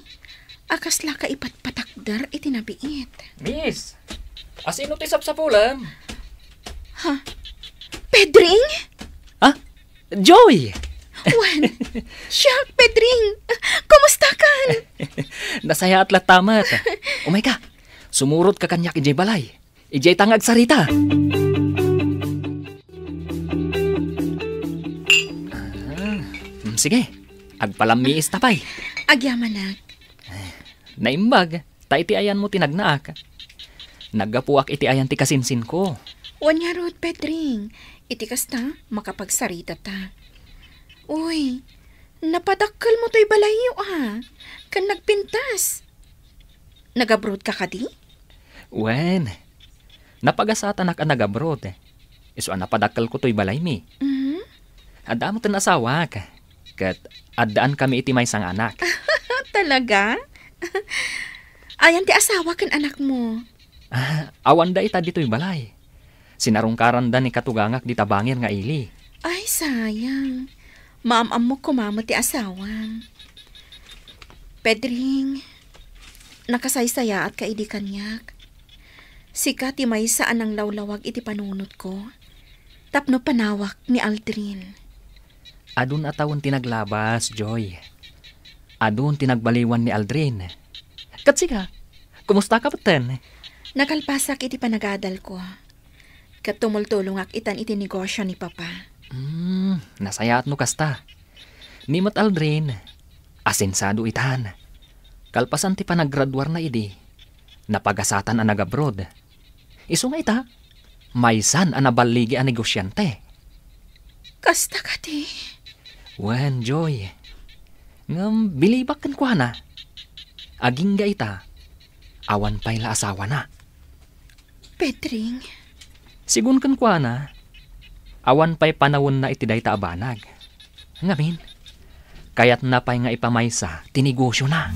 Akas la ka ipatpatakdar iti nabiit. Miss, asino ti sapsapulam? Ha? Pedring? Ah, Joy! Wan, siya, Pedring. Kumusta kan? Nasaya at latamat. Umay ka, sumurot ka kanyak ijay balay. Ijay tangag sarita. Sige, agpalamiis tapay. Agyamanag. Naimbag, ta iti ayan mo tinagnaak. Naggapuak iti ayan ti kasinsin ko. Wanya rod, Pedring. Iti kasta, makapagsarita ta. Uy, napadakkel mo to'y balayo kan nagpintas. Nag-abroad ka kadi? Wen, napagasatan ka nag-abroad. Iso napadakkel ko to'y balay mi. Mm-hmm. Ada mo tin asawa ka. Kat adaan kami iti may sang anak. Talaga? Ayan ti asawa kan anak mo. Awan da ita dito'y balay. Sinarungkaran da ni katugangak di tabangir nga ili. Ay, sayang. Maam-am mo kumamo ti asawang. Pedring, nakasaysaya at kaidi kanyak. Sika ti may saan ang lawlawag iti panunot ko. Tapno panawak ni Aldrin. Adun atawon tinaglabas, Joy. Adun tinagbaliwan ni Aldrin. Katsika, kumusta ka paten? Nakalpasak iti panagadal ko. Katumultulong itan iti negosyo ni Papa. Nasayaat no kasta. Nimot Aldrin, asensado itan. Kalpasan ti panaggraduar na idi. Napagasatan ang nag-abroad. Iso nga ita, maysan ang nabaligi ang negosyante. Kasta ka ti. Wen, Joy. Ngam, bilibak kan kwa na. Aging ga ita, awan pa'y la asawa na. Pedring. Sigun kan kwa na, awan pa'y panawon na iti dayta abanag. Ngamin, kaya't na pa'y nga ipamaysa, tinegosyo na.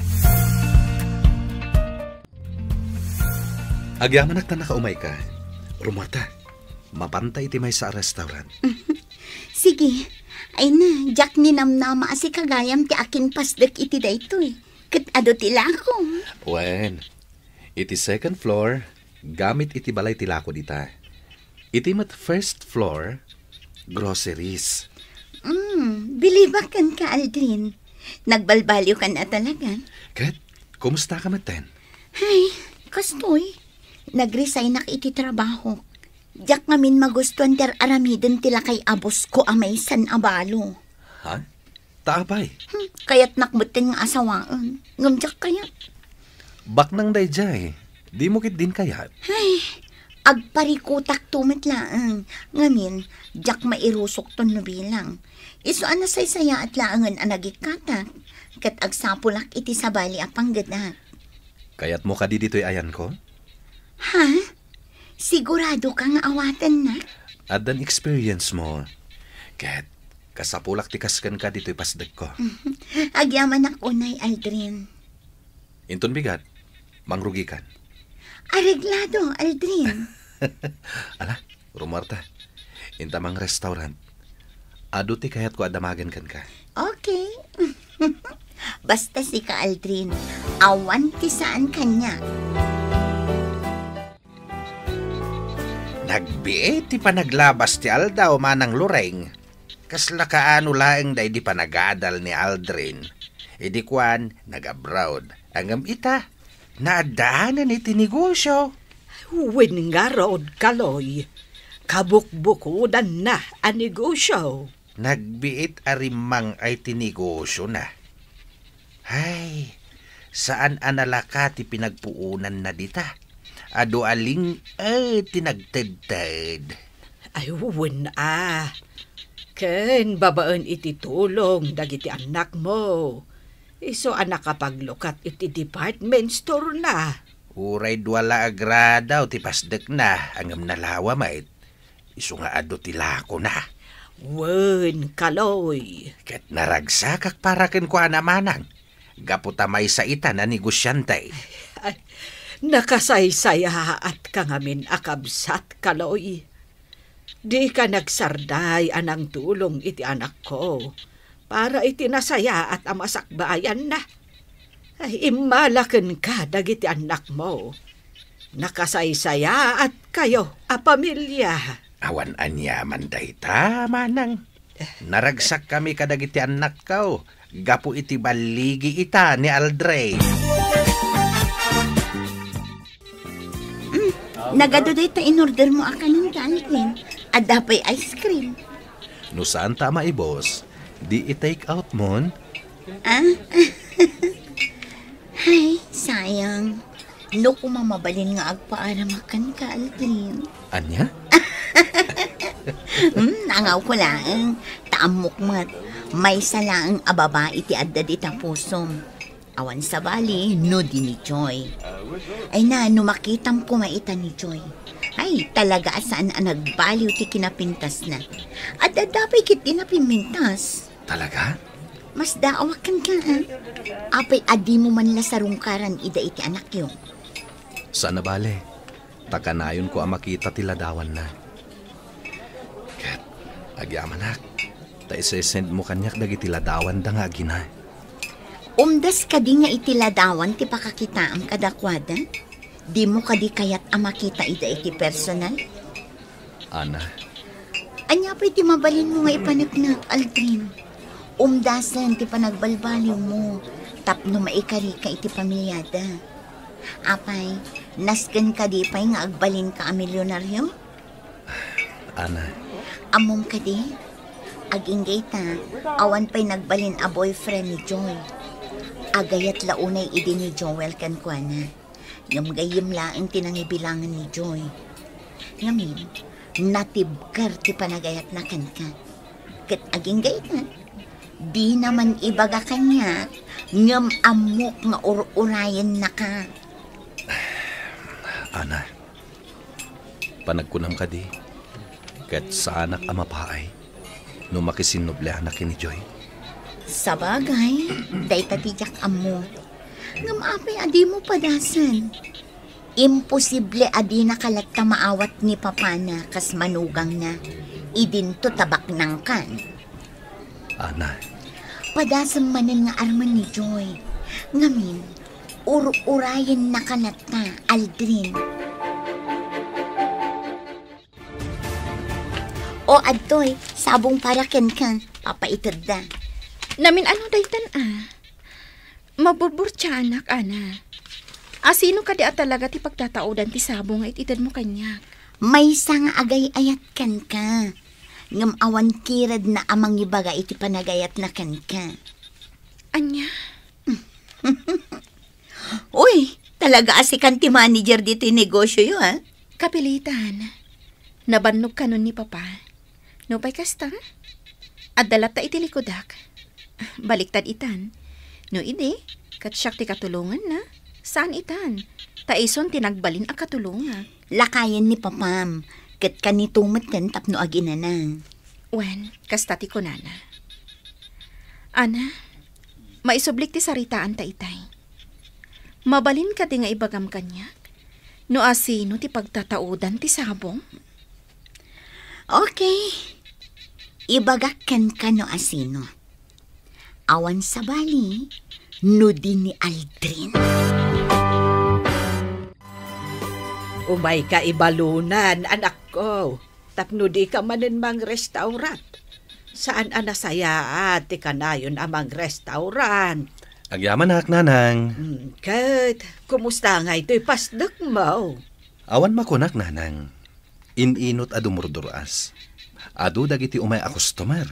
Agyaman na nakaumay ka. Rumata, mapantay iti may sa restaurant. Sige, ay na, jak ni namnama asi kagayam ti akin pasdek iti dayto eh. Kat ado tilako. Wen, iti second floor, gamit iti balay tilako dita. Iti mat first floor, groceries. Bilibakan ka, Aldrin. Nagbalbalyo ka na talaga. Kat, Kumusta ka maten? Ay, kastoy. Nag-resign na iti trabaho. Diyak ngamin magustuhan ter aramiden tila kay abos ko amay san abalo. Ha? Taabay. Kaya't nakbutin nga asawaan. Ngamjak kayat. Bak nang dayjay. Di mo kit din kayat. Ay, agparikutak tumit laang. Ngamin, diyak mairusok ton no bilang. Iso ana say-saya at laangan anagikatak. Kat agsapulak iti sabali apang gadat. Kayat mo ka di dito'y ayan ko? Ha? Sigurado ka nga awatan na? Adan experience mo. Kat, kasapulak tikaskan ka dito'y pasdag ko. Agyaman ako na'y Aldrin. Inton bigat, mangrugikan. Areglado, Aldrin. Ala, Romarta, intamang restaurant. Ado ti kayat ko adamagan kan ka. Okay. Basta si ka Aldrin, awan ti saan kanya. Nagbiit ti panaglabas ti Alda o manang lureng. Kasla kaano laeng day di panagadal ni Aldrin. Idi kwan, nag-abroad. Angam ita, naadaanan iti negosyo. Win nga rod, Kaloy. Kabukbukudan na ang negosyo. Nagbiit arimang ay tinegosyo na. Ay, saan analaka ti pinagpuunan na dita? Ado aling tinagtedted. Ay, win Ken, babaan iti tulong dagiti anak mo. Iso anak kapaglukat iti department store na. Uray duwala agradaw ti pasdek na angam nalawa mait. Iso nga ado ti lako na. Wen, Kaloy. Ket naragsakak para ken ko anamanang. Gaputamay sa ita na negosyante. Ay, nakasaysaya at kangamin akabsat, Kaloy. Di ka nagsarday anang tulong iti anak ko. Para iti nasaya at amasakbayan na. Ay, imalaken ka dagiti anak mo. Nakasaysaya at kayo a pamilya. Awan anyaman dayta, manang. Naragsak kami kadagiti anak ko. Gapu iti baligi ita ni Aldrin. Nagado dito in-order mo akan ng Aldrin. At dapay ice cream. No saan tama boss? Di i-take out mon? Ay, sayang. No kumamabalin nga agpaara makan ka, Aldrin. Anya? Nangaw ko lang. Taamok mat. May salaang ababa iti adda di tapusom. Awan sa bali, no di ni Joy. Ay na, no makitam ko maita ni Joy. Ay, talaga saan ang nagbaliw ti kinapintas na. At adapay kit kinapinmintas. Talaga? Mas daawakan ka, ha? Apay adi mo man la sarungkaran ida iti anak yung. Sana bale? Takanayon ko ang makita tiladawan na. Kat, agyamanak. Ta isesend mo kanyak dagiti ladawan da nga gina. Umdas ka di nga itiladawan ti pakakita ang kadakwada? Di mo ka di kayat ang makita ida iti personal? Ana. Anya pa iti mabalin mo nga ipanagnak, Aldrin. Umdasan ti panagbalbaliw mo. Tapno maikari ka iti pamilyada. Apay, nasken ka di pa'y nga agbalin ka a milyonaryo? Ana. Amom ka di? Aginggay ta, awan pa'y nagbalin a boyfriend ni Joy. Agayat launay idi ni Joel kan kwa na. Ngamgayim laang tinangibilangan ni Joy. Ngamin, natibkar ti panagayat na kan ka. Kat aginggay ta, di naman ibaga kanya, ngam amok nga urayan na ka. Ana, panagkunam ka di. Kat sa anak amapaay, no makisinoblehan na kini Joy. Sabagay, day tatijak amo. Ngam apay adi mo padasan. Imposible adi nakalat ka maawat ni papana kas manugang na. Idinto tabak nang kan. Ana. Padasang manan nga arman ni Joy. Ngamin, urayan nakalat na, Aldrin. O adtoy, sabong para ken ka, papaitad da. Namin ano daytan Maburbur siya, anak, ana. Asino ka di at talaga ti pagtataodan ti sabong nga ititad mo kanyak? May sang agay ayat kan ka. Ngam awan kirad na amang ibaga iti panagayat na kan ka. Anya? Uy, talaga asikan ti manager dito yung negosyo yun, ha? Kapilitan. Nabannog ka nun ni Papa. No pa'y kasta? At dalat ta iti likodak. Baliktad itan. No ide, katsyak ti katulungan na. Saan itan? Taison tinagbalin ang katulungan. Lakayan ni Papam. Kat kanitumat kan tapno agina na. Wen, kasta ti kunana. Ana, maisublik ti saritaan ta itay. Mabalin ka di nga ibagam kanyak. No asino ti pagtataudan ti sabong? Okay. Ibagak kan ka no asino. Awan sa bali, no din ni Aldrin. Umay ka ibalunan, anak ko. Tapno di ka manin mang restaurant. Saan anasaya at ikanayon amang restaurant? Agyaman hak, nanang. Kat, kumusta nga ito'y pasdak mo? Awan makunak, nanang. Ininot adumurduras. Adu dagiti umay a customer.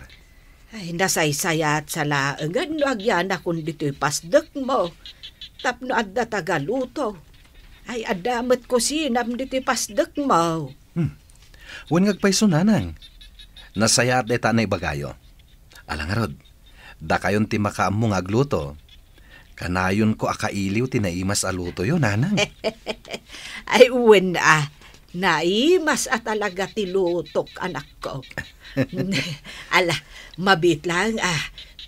Ay, nasaysaya at salaangan no agyan akong dito'y pasdak mo. Tapno adda tagaluto. Ay, adamat ko sinam dito'y pasdak mo. Wan ngagpayso, nanang. Nasaya at deta na ibagayo. Alangarod, da kayon ti makaamong agluto. Kanayon ko akailiw tinaimas aluto yo, nanang. Ay, uwen naimas at talaga tilutok, anak ko. Ala, mabit lang,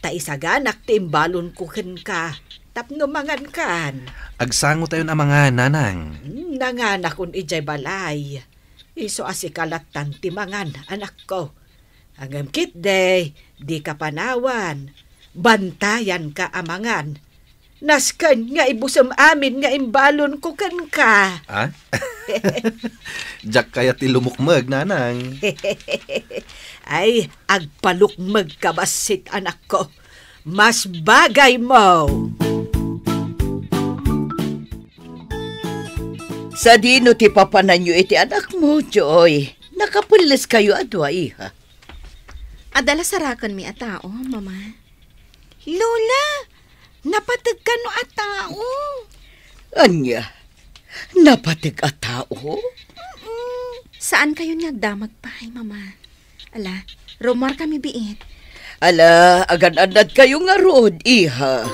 taisaganak timbalon kukin ka. Tapno mangan kan. Agsango tayon ang mga nanang. Nanganak kun ijay balay. Iso asikalatan timangan, anak ko. Hanggang kit day, di ka panawan. Bantayan ka amangan. Naskan nga ibusam amin nga imbalon ko kan ka. Ha? Jak kaya ti lumukmag, nanang. Ay, agpalukmag ka basit, anak ko. Mas bagay mo. Sa dino ti papanan nyo iti anak mo, Joy. Nakapulis kayo adwa, iha. Adala sarakan mi a tao, mama. Lola, napatag ka no a tao. Anya, napatig a tao? Saan kayo nagdamag pa, mama? Ala, rumar kami biit. Ala, agad-agad kayo nga rod, iha.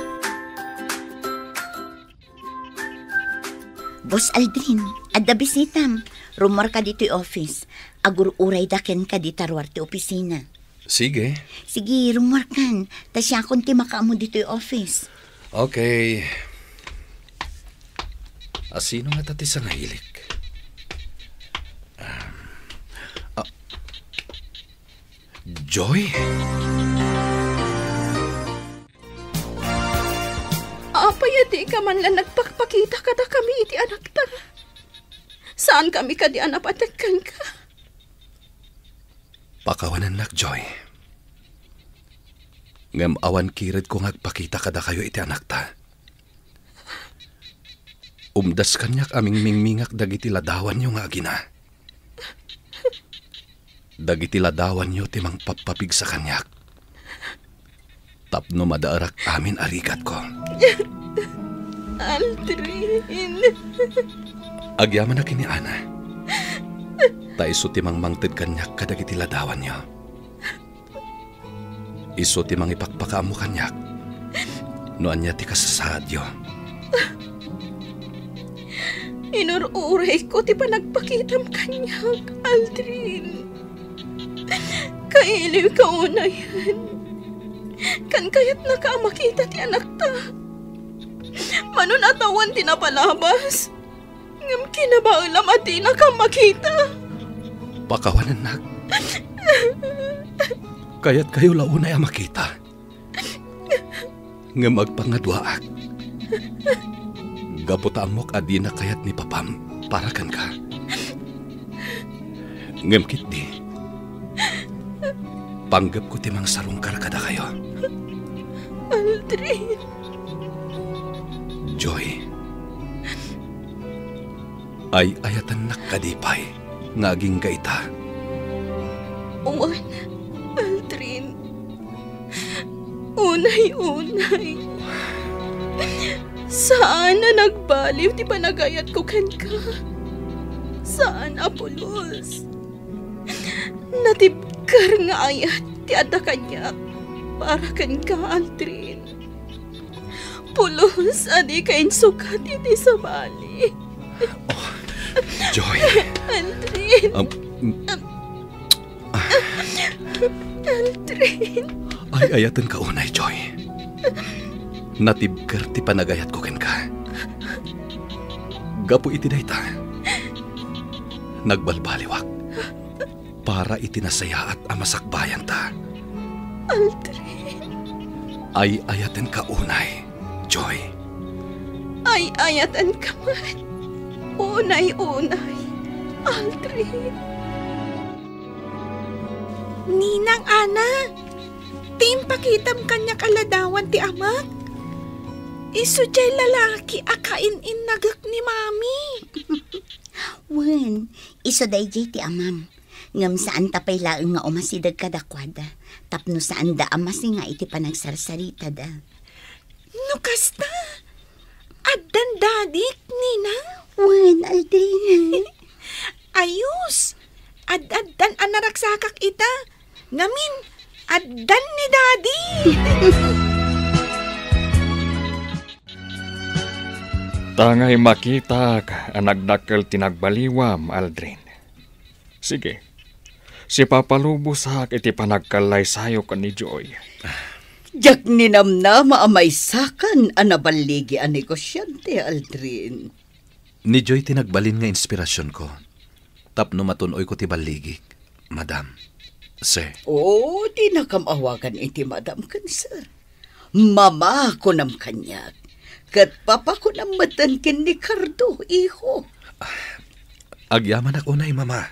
Boss Aldrin, adda bisitam. Rumor ka dito office. Agur-uray daken ka di tarwar ti opisina. Sige. Sige, rumor kan. Tasya akong ti makaamo dito office. Okay. Asino nga tati sa ngahilik? Joy? Apayadi ka man lang nagpakpakita ka da kami iti anak ta. Saan kami ka di anapatagkan ka? Pakawanan nak, Joy. Ngam awan kirid ko ngagpakita kada kayo iti anak ta. Umdas kanyak aming mingmingak dagiti ladawan nyo nga agina. Dagiti ladawan nyo timang papapig sa kanyak. Tapno madaarak amin arigat ko. Aldrin. Agyaman na kini Ana. Taiso timang mangted kanyak kadagiti ladawan nyo. Iso timang ipakpakaamo kanyak. Noan niya ti kasasadyo. Inururay ko ti panagpakitam kanyak, Aldrin. Kailiw ka una yan. Kan kayat na ka makita ti anak ta. Manon atawan ti napalabas. Ngam kinabaulam at di na ka makita. Pakawanan nak. Kaya't kayo launay ang makita. Nga magpangadwaak. Gaputamok adi na kayat ni Papam para kan ka. Ngam kit di. Panggap ko timang sarong karakada kayo. Aldrin. Joy, ay ayatan nakadipay nga aging kaita. Uwan, Aldrin. Unay. Saan na nagbaliw ti panagayat ko ken ka? Saan, Apolos? Natibkar nga ayat ti adda kanya para ken ka, Aldrin. Pulos, adi kain sukat iti sa bali. Joy. Aldrin. Aldrin. Ay ayatan ka unay, Joy. Natibker ti panagayat ko ken ka. Gapo iti dayta. Nagbalbaliwak para itinasaya at amasakbayan ta. Aldrin. Ay ayatan ka unay, Joy. Ay ayatan ka man. Unay. Aldrin. Ninang Ana, timpakitam kanya kaladawan ti amak. Isu jay lalaki akain-in nagak ni mami. Wen, iso dayjay ti amam. Ngam saan tapay laeng nga umasidag kadakwada. Tapno saan da amasi nga iti panagsarsarita da. No kasta, addan dadik, Ninang. Wen, Aldrin. Ayos, addan anaraksakak ita. Ngamin, addan ni Daddy. Tangay makita ka ang nagdakkel tinagbaliwam, Aldrin. Sige, si papalubos iti panagkalay sayo ka ni Joy. Jak ninamnama amay sakan anabaligi ang negosyante, Aldrin. Ni Joy tinagbalin nga inspirasyon ko. Tapno matunoy ko ti baligig, Madam. Sir. Oo, di nakamawagan iti Madam kan, sir. Mama ko nam kanyak. Kat papa ko nam matan kin ni Cardo, iho. Agyaman ako unay, Mama.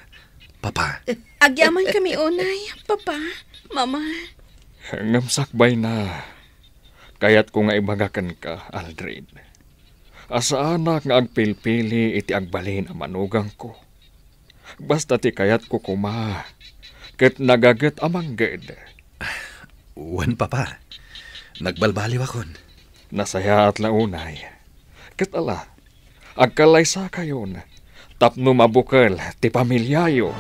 Papa. Agyaman kami unay, Papa, Mama. Ngamsakbay na. Kaya't ko nga ibagakan ka, Aldrin. Asa anak nga agpilpili iti agbalin ang manugang ko. Basta ti kayat ko kuma. Ket nagaget amang ged. Wan, Papa. Nagbalbaliw akon. Nasaya at launay. Ket ala, agkalaysa kayon. Tapno mabukal ti pamilyayo.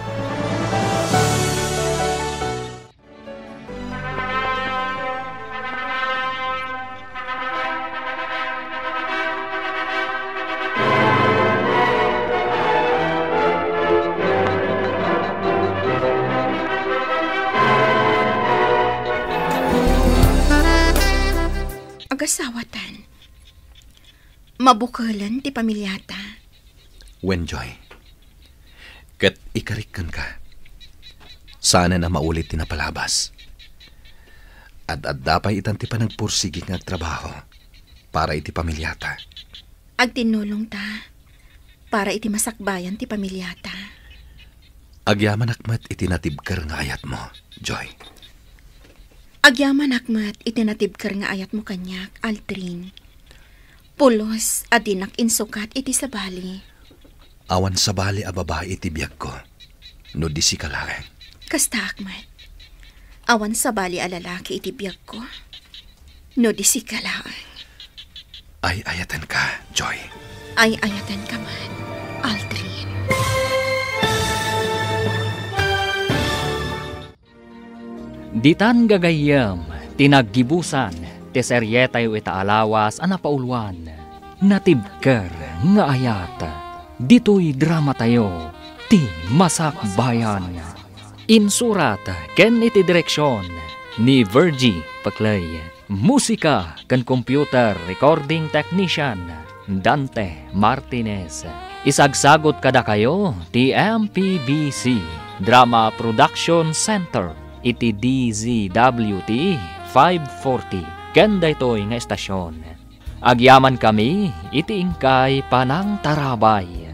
Agasawatan. Mabukalan ti pamilyata. Wen, Joy. Ket ikarikan ka. Sana na maulit ti napalabas. At dapay itan ti panagpursigi nga trabaho para iti pamilyata. Agtinulong ta para iti masakbayan ti pamilyata. Agyaman akmat iti natibker nga ayat mo, Joy. Agyaman akmat itinatibkar nga ayat mo kanyak, Aldrin. Pulos adinak insukat iti sabali. Awan sabali a babae iti biyag ko. No di si kalaeng. Kasta akmat. Awan sabali a lalaki iti biyag ko. No di si kalaeng. Ay ayatan ka, Joy. Ay ayatan ka man, Aldrin. Ditan gagayam, tinaggibusan, ti seryetayo itaalawas anapaulwan, natibker nga ayat, dito'y drama tayo, ti masakbayan. Insurat, ken iti direksyon, ni Virgie Paclay. Musika, ken computer recording technician, Dante Martinez. Isagsagot kada kayo, ti MPBC, Drama Production Center. Iti DZWT 540 ken daytoy nga estasyon. Agyaman kami iti ingkay panang tarabay.